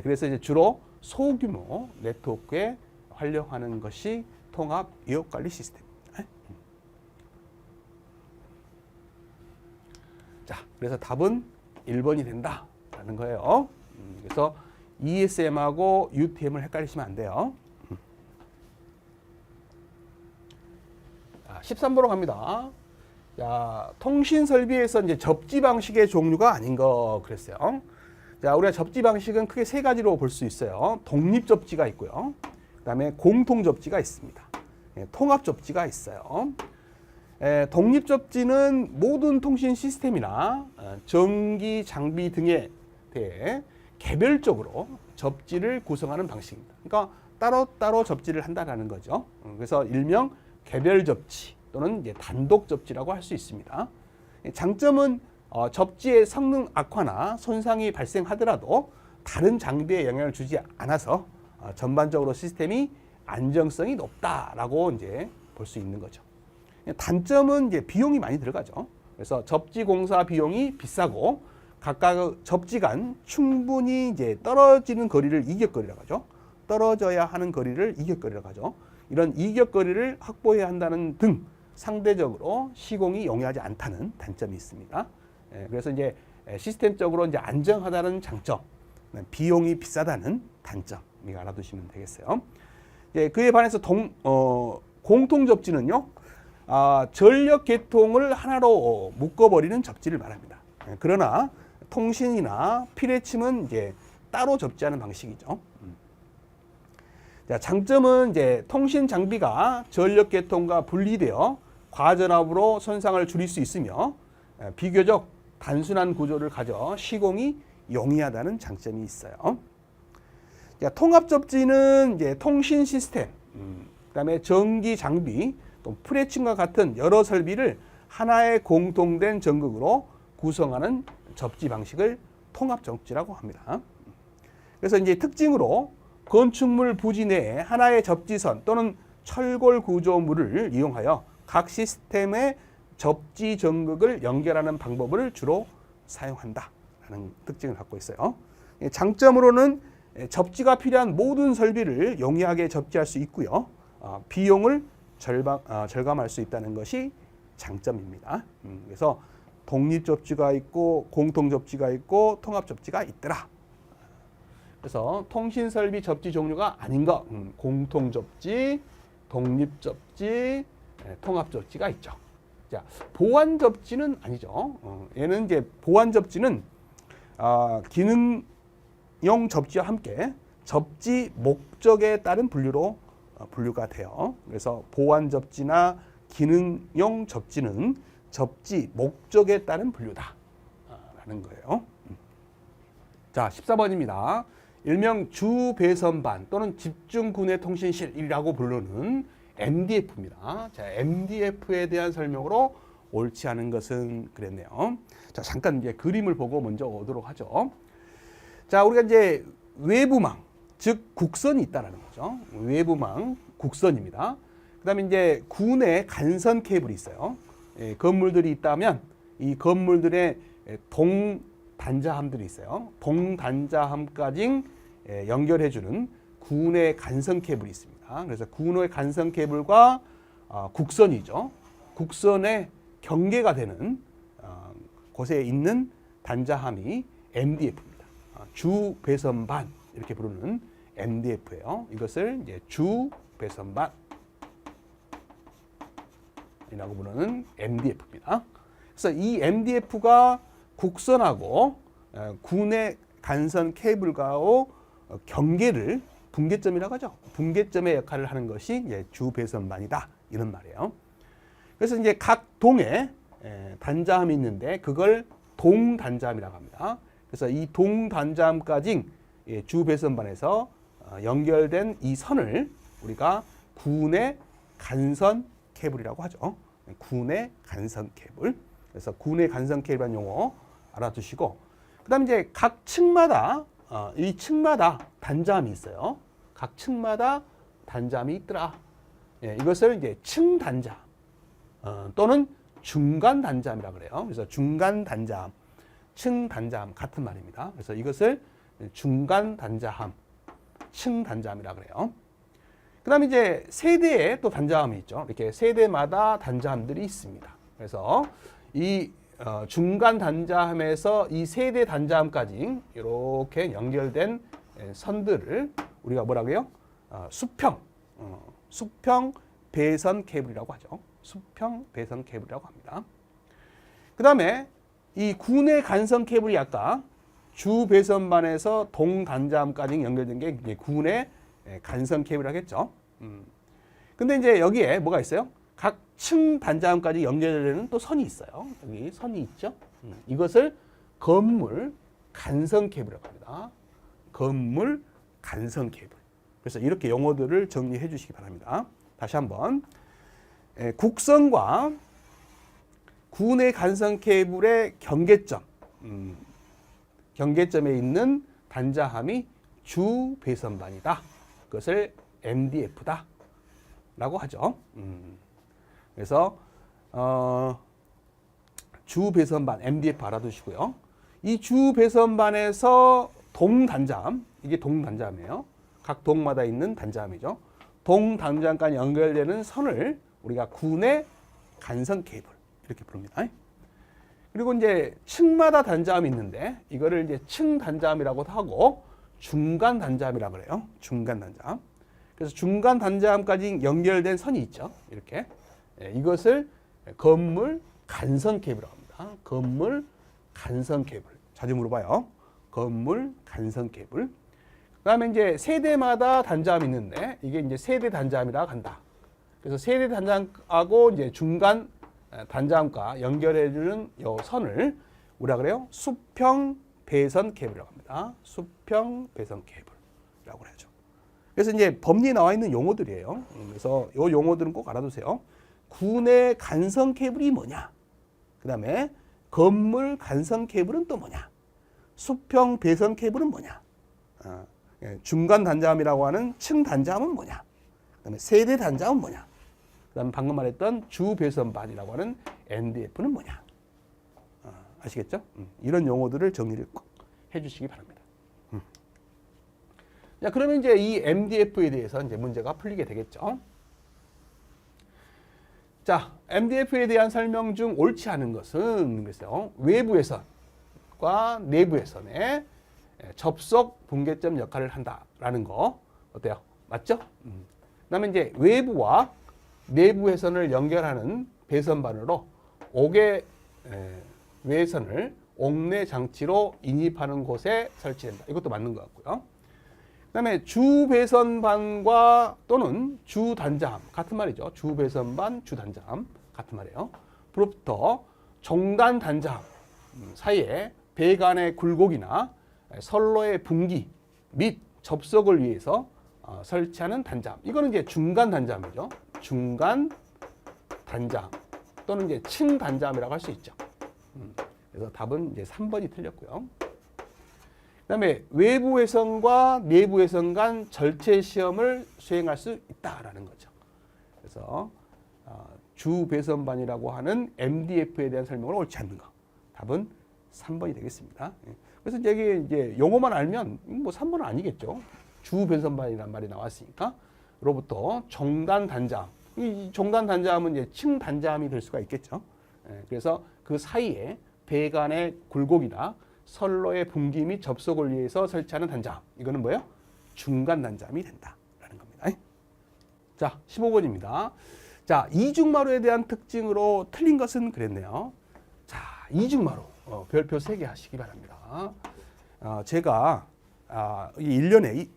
그래서 이제 주로 소규모 네트워크에 활용하는 것이 통합 위협 관리 시스템입니다. 자, 그래서 답은 1번이 된다라는 거예요. 그래서 ESM하고 UTM을 헷갈리시면 안 돼요. 13번으로 갑니다. 자, 통신 설비에서 이제 접지 방식의 종류가 아닌 거 그랬어요. 자, 우리가 접지 방식은 크게 세 가지로 볼 수 있어요. 독립 접지가 있고요. 그다음에 공통 접지가 있습니다. 통합 접지가 있어요. 독립 접지는 모든 통신 시스템이나 전기 장비 등에 대해 개별적으로 접지를 구성하는 방식입니다. 그러니까 따로따로 접지를 한다라는 거죠. 그래서 일명 개별 접지 또는 이제 단독 접지라고 할 수 있습니다. 장점은 접지의 성능 악화나 손상이 발생하더라도 다른 장비에 영향을 주지 않아서 전반적으로 시스템이 안정성이 높다라고 이제 볼 수 있는 거죠. 단점은 이제 비용이 많이 들어가죠. 그래서 접지 공사 비용이 비싸고 각각 접지 간 충분히 이제 떨어지는 거리를 이격거리라고 하죠. 떨어져야 하는 거리를 이격거리라고 하죠. 이런 이격거리를 확보해야 한다는 등 상대적으로 시공이 용이하지 않다는 단점이 있습니다. 그래서 이제 시스템적으로 이제 안정하다는 장점, 비용이 비싸다는 단점, 이거 알아두시면 되겠어요. 그에 반해서 공통 접지는요, 전력 계통을 하나로 묶어버리는 접지를 말합니다. 그러나 통신이나 피뢰침은 이제 따로 접지하는 방식이죠. 자, 장점은 이제 통신 장비가 전력 계통과 분리되어 과전압으로 손상을 줄일 수 있으며 비교적 단순한 구조를 가져 시공이 용이하다는 장점이 있어요. 자, 통합 접지는 이제 통신 시스템, 그다음에 전기 장비, 또 프레침과 같은 여러 설비를 하나의 공통된 전극으로 구성하는 접지 방식을 통합 접지라고 합니다. 그래서 이제 특징으로 건축물 부지 내에 하나의 접지선 또는 철골 구조물을 이용하여 각 시스템의 접지 전극을 연결하는 방법을 주로 사용한다라는 특징을 갖고 있어요. 장점으로는 접지가 필요한 모든 설비를 용이하게 접지할 수 있고요. 비용을 절감할 수 있다는 것이 장점입니다. 그래서 독립 접지가 있고 공통 접지가 있고 통합 접지가 있더라. 그래서 통신 설비 접지 종류가 아닌 것, 공통 접지, 독립 접지, 통합 접지가 있죠. 자, 보완 접지는 아니죠. 얘는 이제 보완 접지는 기능용 접지와 함께 접지 목적에 따른 분류로 분류가 돼요. 그래서 보완 접지나 기능용 접지는 접지 목적에 따른 분류다라는 거예요. 자, 14번입니다. 일명 주배선반 또는 집중군해통신실이라고 부르는 MDF입니다. 자, MDF에 대한 설명으로 옳지 않은 것은 그랬네요. 자, 잠깐 이제 그림을 보고 먼저 오도록 하죠. 자, 우리가 이제 외부망, 즉 국선이 있다라는 거죠. 외부망, 국선입니다. 그다음에 이제 군의 간선 케이블이 있어요. 건물들이 있다면 이 건물들의 동단자함들이 있어요. 동단자함까지 연결해주는 군의 간선 케이블이 있습니다. 그래서 군의 간선 케이블과 국선이죠. 국선의 경계가 되는 곳에 있는 단자함이 MDF입니다. 주 배선반 이렇게 부르는 MDF예요. 이것을 이제 주 배선반이라고 부르는 MDF입니다. 그래서 이 MDF가 국선하고 군의 간선 케이블과의 경계를 분계점이라고 하죠. 분계점의 역할을 하는 것이 이제 주 배선반이다 이런 말이에요. 그래서 이제 각 동에 단자함이 있는데 그걸 동단자함이라고 합니다. 그래서 이 동단자함까지 주 배선반에서 연결된 이 선을 우리가 군의 간선 케이블이라고 하죠. 군의 간선 케이블. 그래서 군의 간선 케이블이라는 용어 알아두시고, 그다음 이제 각 층마다 이 층마다 단자함이 있어요. 각 층마다 단자함이 있더라. 이것을 이제 층 단자함 또는 중간 단자함이라고 그래요. 그래서 중간 단자함, 층 단자함 같은 말입니다. 그래서 이것을 중간 단자함, 층 단자함이라고 그래요. 그다음에 이제 세대에 또 단자함이 있죠. 이렇게 세대마다 단자함들이 있습니다. 그래서 이 중간 단자함에서 이 세대 단자함까지 이렇게 연결된 선들을 우리가 뭐라고요? 수평 배선 케이블이라고 하죠. 수평 배선 케이블이라고 합니다. 그 다음에 이 군의 간선 케이블이 아까 주 배선반에서 동 단자함까지 연결된 게 이제 군의 간선 케이블이라고 했죠. 근데 이제 여기에 뭐가 있어요? 각 층 단자함까지 연결되는 또 선이 있어요. 여기 선이 있죠. 이것을 건물 간선 케이블이라고 합니다. 건물 간선 케이블. 그래서 이렇게 용어들을 정리해 주시기 바랍니다. 다시 한번 국선과 구내 간선 케이블의 경계점, 경계점에 있는 단자함이 주 배선반이다. 그것을 MDF다 라고 하죠. 그래서 주 배선반 MDF 알아두시고요. 이 주 배선반에서 동단자함, 이게 동단자함이에요. 각 동마다 있는 단자함이죠. 동단자함까지 연결되는 선을 우리가 구내 간선 케이블 이렇게 부릅니다. 그리고 이제 층마다 단자함이 있는데 이거를 이제 층 단자함이라고도 하고 중간 단자함이라고 그래요. 중간 단자함. 그래서 중간 단자함까지 연결된 선이 있죠. 이렇게 이것을 건물 간선 케이블이라고 합니다. 건물 간선 케이블. 자주 물어봐요. 건물 간선 케이블. 그다음에 이제 세대마다 단자함이 있는데 이게 이제 세대 단자함이라고 한다. 그래서 세대 단자함하고 이제 중간 단자함과 연결해주는 이 선을 우리가 그래요. 수평 배선 케이블이라고 합니다. 수평 배선 케이블이라고 하죠. 그래서 이제 법리에 나와 있는 용어들이에요. 그래서 이 용어들은 꼭 알아두세요. 구내 간선 케이블이 뭐냐? 그다음에 건물 간선 케이블은 또 뭐냐? 수평 배선 케이블은 뭐냐? 중간 단자함이라고 하는 층 단자함은 뭐냐? 그다음에 세대 단자함은 뭐냐? 그다음에 방금 말했던 주 배선반이라고 하는 MDF는 뭐냐? 아시겠죠? 이런 용어들을 정리를 꼭 해주시기 바랍니다. 자, 그러면 이제 이 MDF에 대해서 이제 문제가 풀리게 되겠죠. 자, MDF에 대한 설명 중 옳지 않은 것은 글쎄요, 외부 회선과 내부 회선의 접속 분계점 역할을 한다라는 거 어때요? 맞죠? 그다음에 이제 외부와 내부 회선을 연결하는 배선반으로 옥외 외선을 옥내 장치로 인입하는 곳에 설치된다. 이것도 맞는 것 같고요. 그다음에 주 배선반과 또는 주 단자함 같은 말이죠. 주 배선반, 주 단자함 같은 말이에요. 부터 종단 단자함 사이에 배관의 굴곡이나 선로의 분기 및 접속을 위해서 설치하는 단자함. 이거는 이제 중간 단자함이죠. 중간 단자함 또는 이제 층 단자함이라고 할 수 있죠. 그래서 답은 이제 3번이 틀렸고요. 그다음에 외부 회선과 내부 회선 간 절체 시험을 수행할 수 있다라는 거죠. 그래서 주 배선반이라고 하는 MDF에 대한 설명을 옳지 않는 거. 답은 3번이 되겠습니다. 그래서 이제 용어만 알면 뭐 3번은 아니겠죠. 주 배선반이란 말이 나왔으니까. 로부터 종단 단자함. 이 종단 단자함은 이제 층 단자함이 될 수가 있겠죠. 그래서 그 사이에 배관의 굴곡이나 선로의 분기 및 접속을 위해서 설치하는 단자함. 이거는 뭐예요? 중간 단자함이 된다라는 겁니다. 자, 15번입니다. 자, 이중마루에 대한 특징으로 틀린 것은 그랬네요. 자, 이중마루. 별표 3개 하시기 바랍니다. 제가 1년에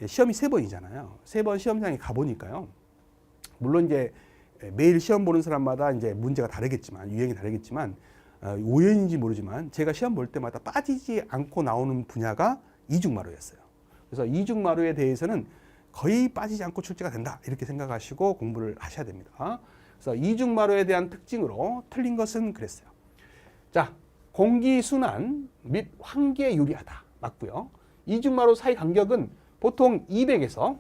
시험이 3번이잖아요. 3번 시험장에 가보니까요. 물론 이제 매일 시험 보는 사람마다 이제 문제가 다르겠지만, 유형이 다르겠지만, 우연인지 모르지만 제가 시험 볼 때마다 빠지지 않고 나오는 분야가 이중마루였어요. 그래서 이중마루에 대해서는 거의 빠지지 않고 출제가 된다. 이렇게 생각하시고 공부를 하셔야 됩니다. 그래서 이중마루에 대한 특징으로 틀린 것은 그랬어요. 자, 공기순환 및 환기에 유리하다. 맞고요. 이중마루 사이 간격은 보통 200에서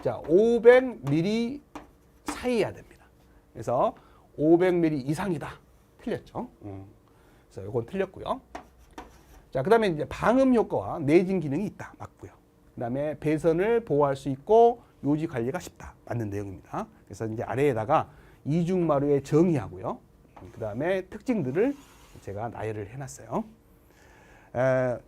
500mm 사이여야 됩니다. 그래서 500mm 이상이다. 틀렸죠. 그래서 이건 틀렸고요. 자, 그다음에 이제 방음 효과와 내진 기능이 있다. 맞고요. 그다음에 배선을 보호할 수 있고 요지 관리가 쉽다. 맞는 내용입니다. 그래서 이제 아래에다가 이중마루의 정의하고요. 그다음에 특징들을 제가 나열을 해놨어요.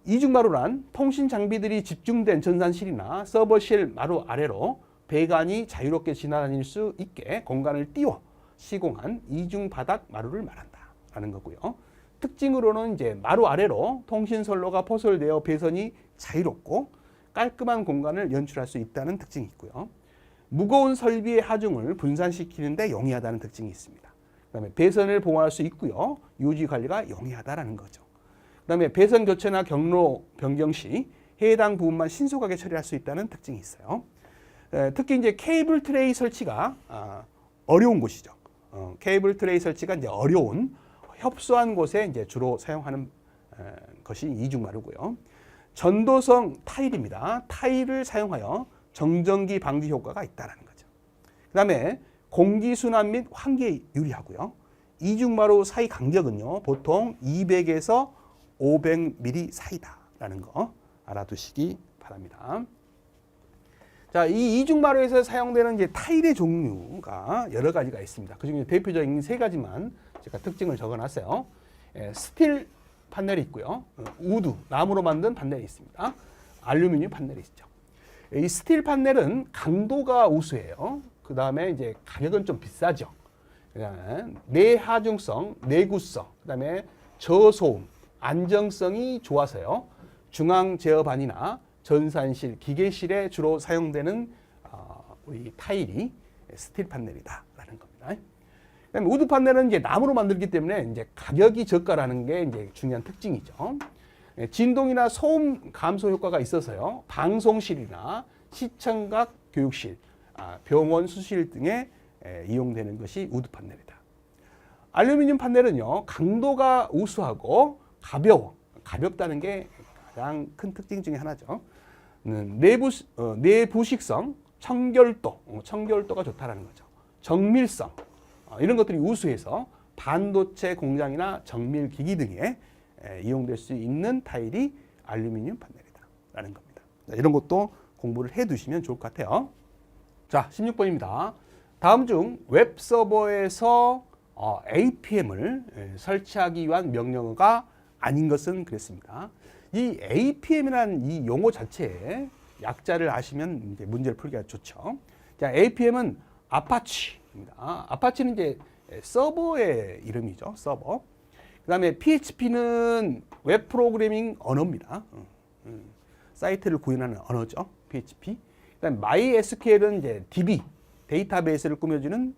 이중마루란 통신 장비들이 집중된 전산실이나 서버실 마루 아래로 배관이 자유롭게 지나다닐 수 있게 공간을 띄워 시공한 이중 바닥 마루를 말한다라는 거고요. 특징으로는 이제 마루 아래로 통신 선로가 포설되어 배선이 자유롭고 깔끔한 공간을 연출할 수 있다는 특징이 있고요. 무거운 설비의 하중을 분산시키는 데 용이하다는 특징이 있습니다. 그다음에 배선을 보호할 수 있고요. 유지 관리가 용이하다라는 거죠. 그다음에 배선 교체나 경로 변경 시 해당 부분만 신속하게 처리할 수 있다는 특징이 있어요. 특히 이제 케이블 트레이 설치가 어려운 곳이죠. 케이블 트레이 설치가 이제 어려운 협소한 곳에 이제 주로 사용하는 것이 이중마루고요. 전도성 타일입니다. 타일을 사용하여 정전기 방지 효과가 있다는 거죠. 그다음에 공기 순환 및 환기에 유리하고요. 이중마루 사이 간격은요, 보통 200에서 500mm 사이다라는 거 알아두시기 바랍니다. 자, 이 이중마루에서 사용되는 이제 타일의 종류가 여러 가지가 있습니다. 그 중에 대표적인 세 가지만 제가 특징을 적어놨어요. 스틸 판넬이 있고요. 우드, 나무로 만든 판넬이 있습니다. 알루미늄 판넬이 있죠. 이 스틸 판넬은 강도가 우수해요. 그 다음에 이제 가격은 좀 비싸죠. 내하중성, 내구성, 그 다음에 저소음, 안정성이 좋아서요. 중앙 제어반이나 전산실, 기계실에 주로 사용되는 우리 타일이 스틸 판넬이다라는 겁니다. 그다음에 우드 판넬은 이제 나무로 만들기 때문에 이제 가격이 저가라는 게 이제 중요한 특징이죠. 진동이나 소음 감소 효과가 있어서요. 방송실이나 시청각 교육실, 병원 수실 등에 이용되는 것이 우드 판넬이다. 알루미늄 판넬은요, 강도가 우수하고 가볍다는 게 가장 큰 특징 중에 하나죠. 내부식성, 청결도가 좋다라는 거죠. 정밀성, 이런 것들이 우수해서 반도체 공장이나 정밀 기기 등에 이용될 수 있는 타일이 알루미늄 판넬이다라는 겁니다. 이런 것도 공부를 해 두시면 좋을 것 같아요. 자, 16번입니다. 다음 중 웹 서버에서 APM을 설치하기 위한 명령어가 아닌 것은 그랬습니다. 이 APM이라는 이 용어 자체에 약자를 아시면 이제 문제를 풀기가 좋죠. 자, APM은 아파치입니다. 아파치는 이제 서버의 이름이죠. 서버. 그다음에 PHP는 웹 프로그래밍 언어입니다. 사이트를 구현하는 언어죠. PHP. 그다음에 MySQL은 이제 DB, 데이터베이스를 꾸며주는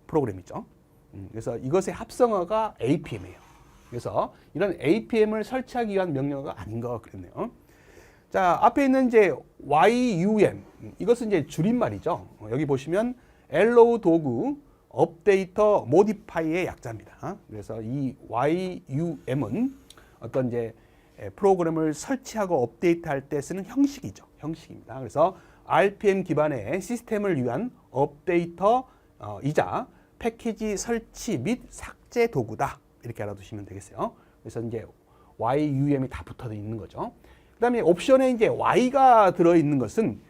프로그램이죠. 그래서 이것의 합성어가 APM이에요. 그래서 이런 APM을 설치하기 위한 명령어가 아닌 거 그랬네요. 자, 앞에 있는 이제 YUM, 이것은 이제 줄임말이죠. 여기 보시면 Allow 도구 업데이터 모디파이의 약자입니다. 그래서 이 YUM은 어떤 이제 프로그램을 설치하고 업데이트할 때 쓰는 형식이죠. 형식입니다. 그래서 RPM 기반의 시스템을 위한 업데이터이자 패키지 설치 및 삭제 도구다. 이렇게 알아두시면 되겠어요. 그래서 이제 YUM이 다 붙어 있는 거죠. 그 다음에 옵션에 이제 Y가 들어있는 것은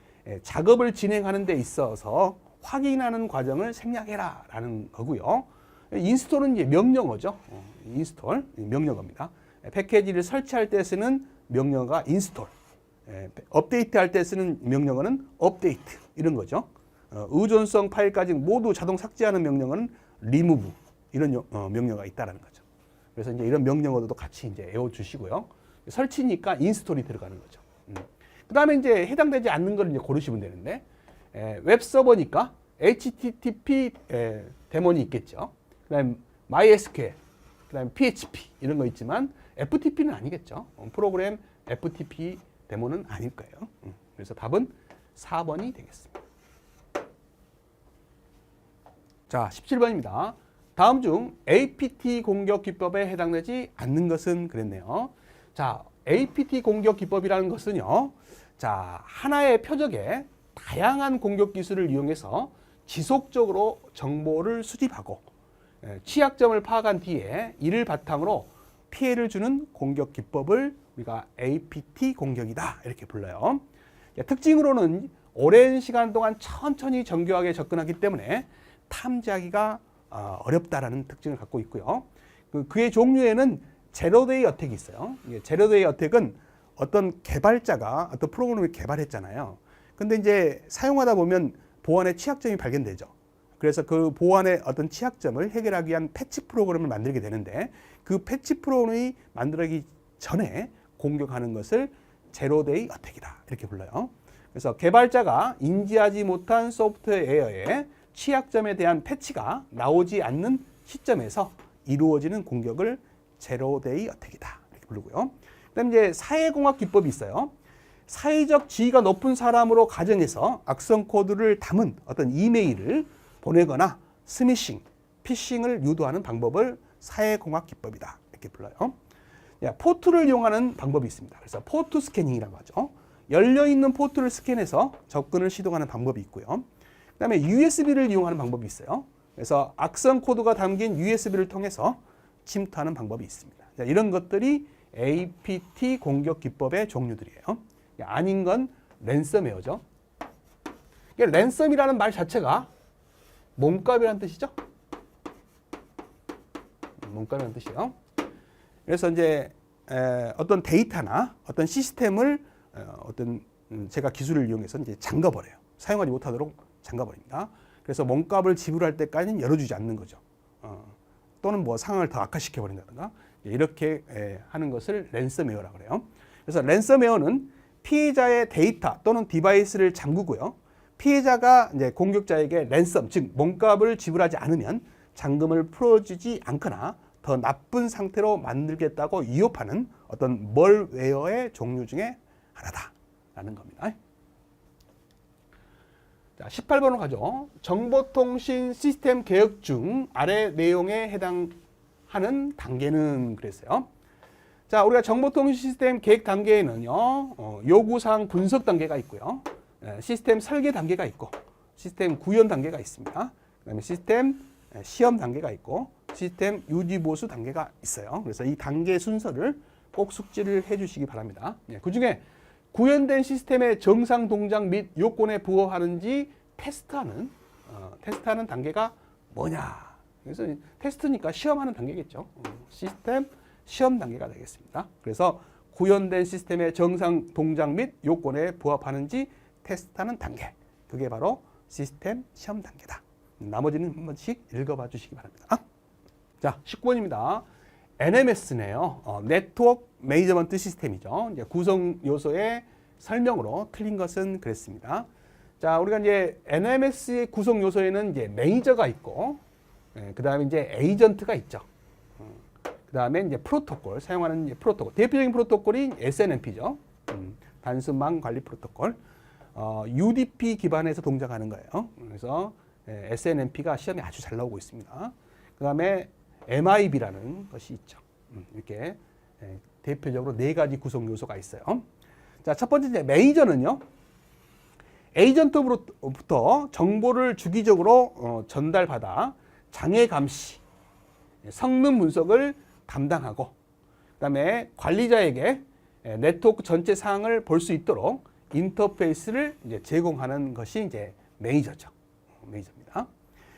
작업을 진행하는 데 있어서 확인하는 과정을 생략해라 라는 거고요. 인스톨은 이제 명령어죠. 인스톨, 명령어입니다. 패키지를 설치할 때 쓰는 명령어가 인스톨, 업데이트 할 때 쓰는 명령어는 업데이트, 이런 거죠. 의존성 파일까지 모두 자동 삭제하는 명령어는 remove, 이런 명령어가 있다는 거죠. 그래서 이제 이런 명령어도 같이 이제 외워주시고요. 설치니까 인스톨이 들어가는 거죠. 그 다음에 이제 해당되지 않는 걸 이제 고르시면 되는데, 웹 서버니까 HTTP 데몬이 있겠죠. 그 다음에 MySQL, 그 다음에 PHP 이런 거 있지만 FTP는 아니겠죠. 프로그램 FTP 데몬은 아닐 거예요. 그래서 답은 4번이 되겠습니다. 자, 17번입니다. 다음 중 APT 공격 기법에 해당되지 않는 것은 그랬네요. 자, APT 공격 기법이라는 것은요. 자, 하나의 표적에 다양한 공격 기술을 이용해서 지속적으로 정보를 수집하고 취약점을 파악한 뒤에 이를 바탕으로 피해를 주는 공격 기법을 우리가 APT 공격이다 이렇게 불러요. 특징으로는 오랜 시간 동안 천천히 정교하게 접근하기 때문에 탐지하기가 어렵다라는 특징을 갖고 있고요. 그의 종류에는 제로데이 어택이 있어요. 제로데이 어택은 어떤 개발자가 어떤 프로그램을 개발했잖아요. 근데 이제 사용하다 보면 보안의 취약점이 발견되죠. 그래서 그 보안의 어떤 취약점을 해결하기 위한 패치 프로그램을 만들게 되는데 그 패치 프로그램이 만들어지기 전에 공격하는 것을 제로데이 어택이다 이렇게 불러요. 그래서 개발자가 인지하지 못한 소프트웨어의 취약점에 대한 패치가 나오지 않는 시점에서 이루어지는 공격을 제로데이 어택이다 이렇게 부르고요. 그다음에 이제 사회공학 기법이 있어요. 사회적 지위가 높은 사람으로 가정해서 악성 코드를 담은 어떤 이메일을 보내거나 스미싱, 피싱을 유도하는 방법을 사회공학 기법이다. 이렇게 불러요. 포트를 이용하는 방법이 있습니다. 그래서 포트 스캐닝이라고 하죠. 열려있는 포트를 스캔해서 접근을 시도하는 방법이 있고요. 그다음에 USB를 이용하는 방법이 있어요. 그래서 악성 코드가 담긴 USB를 통해서 침투하는 방법이 있습니다. 이런 것들이 APT 공격 기법의 종류들이에요. 아닌 건 랜섬웨어죠. 랜섬이라는 말 자체가 몸값이라는 뜻이죠. 몸값이라는 뜻이에요. 그래서 이제 어떤 데이터나 어떤 시스템을 제가 기술을 이용해서 이제 잠가버려요. 사용하지 못하도록 잠가버립니다. 그래서 몸값을 지불할 때까지는 열어주지 않는 거죠. 또는 뭐 상황을 더 악화시켜 버린다든가 이렇게 하는 것을 랜섬웨어라고 그래요. 그래서 랜섬웨어는 피해자의 데이터 또는 디바이스를 잠그고요. 피해자가 이제 공격자에게 랜섬, 즉 몸값을 지불하지 않으면 잔금을 풀어주지 않거나 더 나쁜 상태로 만들겠다고 위협하는 어떤 멀웨어의 종류 중에 하나다라는 겁니다. 자, 18번으로 가죠. 정보통신 시스템 개혁 중 아래 내용에 해당하는 단계는 그랬어요. 자, 우리가 정보통신 시스템 계획 단계에는요, 요구사항 분석 단계가 있고요. 시스템 설계 단계가 있고, 시스템 구현 단계가 있습니다. 그 다음에 시스템 시험 단계가 있고, 시스템 유지 보수 단계가 있어요. 그래서 이 단계 순서를 꼭 숙지를 해 주시기 바랍니다. 그 중에 구현된 시스템의 정상 동작 및 요건에 부합하는지 테스트하는 단계가 뭐냐. 그래서 테스트니까 시험하는 단계겠죠. 시스템 시험 단계가 되겠습니다. 그래서 구현된 시스템의 정상 동작 및 요건에 부합하는지 테스트하는 단계. 그게 바로 시스템 시험 단계다. 나머지는 한 번씩 읽어봐 주시기 바랍니다. 자, 19번입니다. NMS네요. 네트워크 매니저먼트 시스템이죠. 이제 구성 요소의 설명으로 틀린 것은 그랬습니다. 자, 우리가 이제 NMS의 구성 요소에는 이제 매니저가 있고, 그 다음에 이제 에이전트가 있죠. 그 다음에 이제 프로토콜, 사용하는 이제 프로토콜. 대표적인 프로토콜이 SNMP죠. 단순망 관리 프로토콜. UDP 기반에서 동작하는 거예요. 그래서 SNMP가 시험에 아주 잘 나오고 있습니다. 그 다음에 MIB라는 것이 있죠. 이렇게 대표적으로 4가지 구성 요소가 있어요. 자, 첫 번째 이제 매니저는요, 에이전트로부터 정보를 주기적으로 전달받아 장애 감시, 성능 분석을 담당하고, 그다음에 관리자에게 네트워크 전체 사항을 볼 수 있도록 인터페이스를 이제 제공하는 것이 이제 매니저죠. 매니저입니다.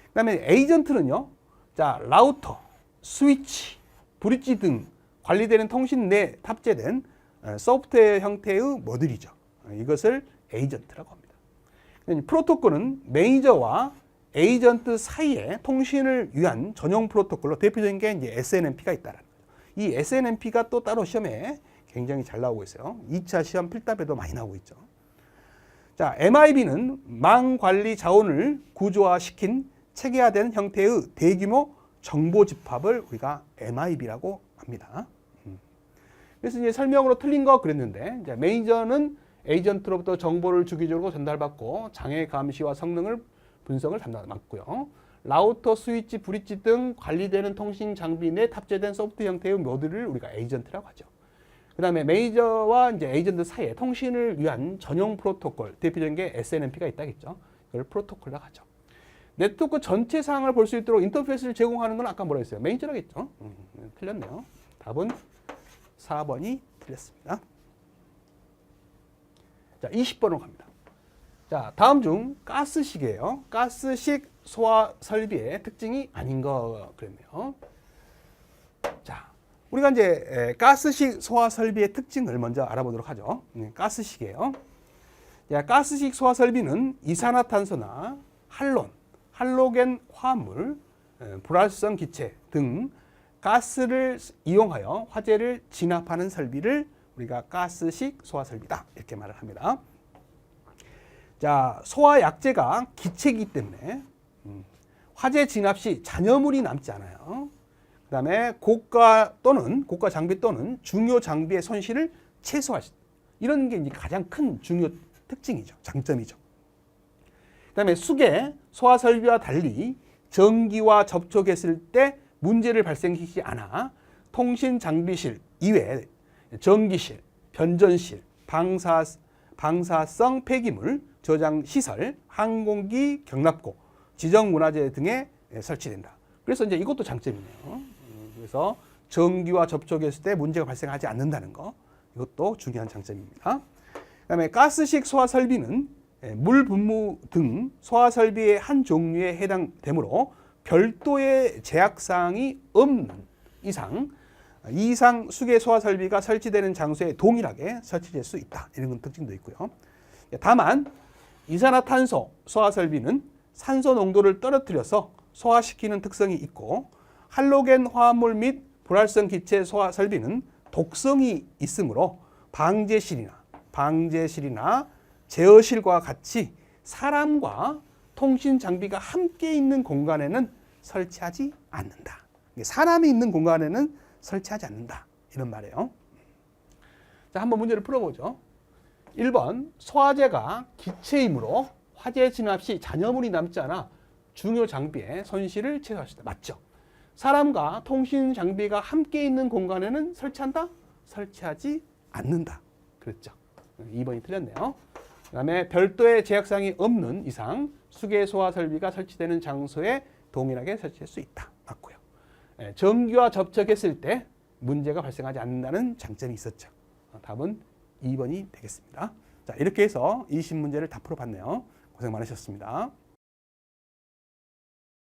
그다음에 에이전트는요, 자, 라우터, 스위치, 브릿지 등 관리되는 통신 내에 탑재된 소프트웨어 형태의 모듈이죠. 이것을 에이전트라고 합니다. 프로토콜은 매니저와 에이전트 사이에 통신을 위한 전용 프로토콜로 대표적인 게 이제 SNMP가 있다라는 거죠. 이 SNMP가 또 따로 시험에 굉장히 잘 나오고 있어요. 2차 시험 필답에도 많이 나오고 있죠. 자, MIB는 망 관리 자원을 구조화시킨 체계화된 형태의 대규모 정보 집합을 우리가 MIB라고 합니다. 그래서 이제 설명으로 틀린 거 그랬는데, 이제 매니저는 에이전트로부터 정보를 주기적으로 전달받고 장애 감시와 성능을 분석을 맡고요. 라우터, 스위치, 브릿지 등 관리되는 통신 장비 내 탑재된 소프트 형태의 모듈을 우리가 에이전트라고 하죠. 그 다음에 매니저와 이제 에이전트 사이에 통신을 위한 전용 프로토콜, 대표적인 게 SNMP가 있다겠죠. 그걸 프로토콜이라고 하죠. 네트워크 전체 사항을 볼 수 있도록 인터페이스를 제공하는 건 아까 뭐라 했어요? 매니저라겠죠. 틀렸네요. 답은 4번이 틀렸습니다. 자, 20번으로 갑니다. 자, 다음 중 가스식이에요. 가스식 소화 설비의 특징이 아닌 거 그랬네요. 자, 우리가 이제 가스식 소화 설비의 특징을 먼저 알아보도록 하죠. 가스식이에요. 자, 가스식 소화 설비는 이산화탄소나 할론, 할로겐 화합물, 불활성 기체 등 가스를 이용하여 화재를 진압하는 설비를 우리가 가스식 소화 설비다 이렇게 말을 합니다. 자, 소화 약재가 기체이기 때문에 화재 진압 시 잔여물이 남지 않아요. 그다음에 고가 장비 또는 중요 장비의 손실을 최소화할 수 있다. 이런 게 이제 가장 큰 중요 특징이죠. 장점이죠. 그다음에 수계, 소화 설비와 달리 전기와 접촉했을 때 문제를 발생시키지 않아 통신 장비실 이외에 전기실, 변전실, 방사성 폐기물 저장 시설, 항공기 경납고, 지정 문화재 등에 설치된다. 그래서 이제 이것도 장점이네요. 그래서 전기와 접촉했을 때 문제가 발생하지 않는다는 거, 이것도 중요한 장점입니다. 그다음에 가스식 소화 설비는 물 분무 등 소화 설비의 한 종류에 해당되므로 별도의 제약 사항이 없는 이상 수계 소화 설비가 설치되는 장소에 동일하게 설치될 수 있다. 이런 특징도 있고요. 다만 이산화탄소 소화 설비는 산소 농도를 떨어뜨려서 소화시키는 특성이 있고, 할로겐 화합물 및 불활성 기체 소화 설비는 독성이 있으므로 방제실이나 제어실과 같이 사람과 통신 장비가 함께 있는 공간에는 설치하지 않는다. 사람이 있는 공간에는 설치하지 않는다. 이런 말이에요. 자, 한번 문제를 풀어보죠. 1번, 소화제가 기체이므로 화재 진압 시 잔여물이 남지 않아 중요 장비의 손실을 최소화할 수 있다. 맞죠? 사람과 통신 장비가 함께 있는 공간에는 설치한다? 설치하지 않는다. 그랬죠. 2번이 틀렸네요. 그 다음에 별도의 제약사항이 없는 이상 수계 소화 설비가 설치되는 장소에 동일하게 설치할 수 있다. 맞고요. 전기와 접촉했을 때 문제가 발생하지 않는다는 장점이 있었죠. 답은 2번이 되겠습니다. 자, 이렇게 해서 20문제를 다 풀어봤네요. 고생 많으셨습니다.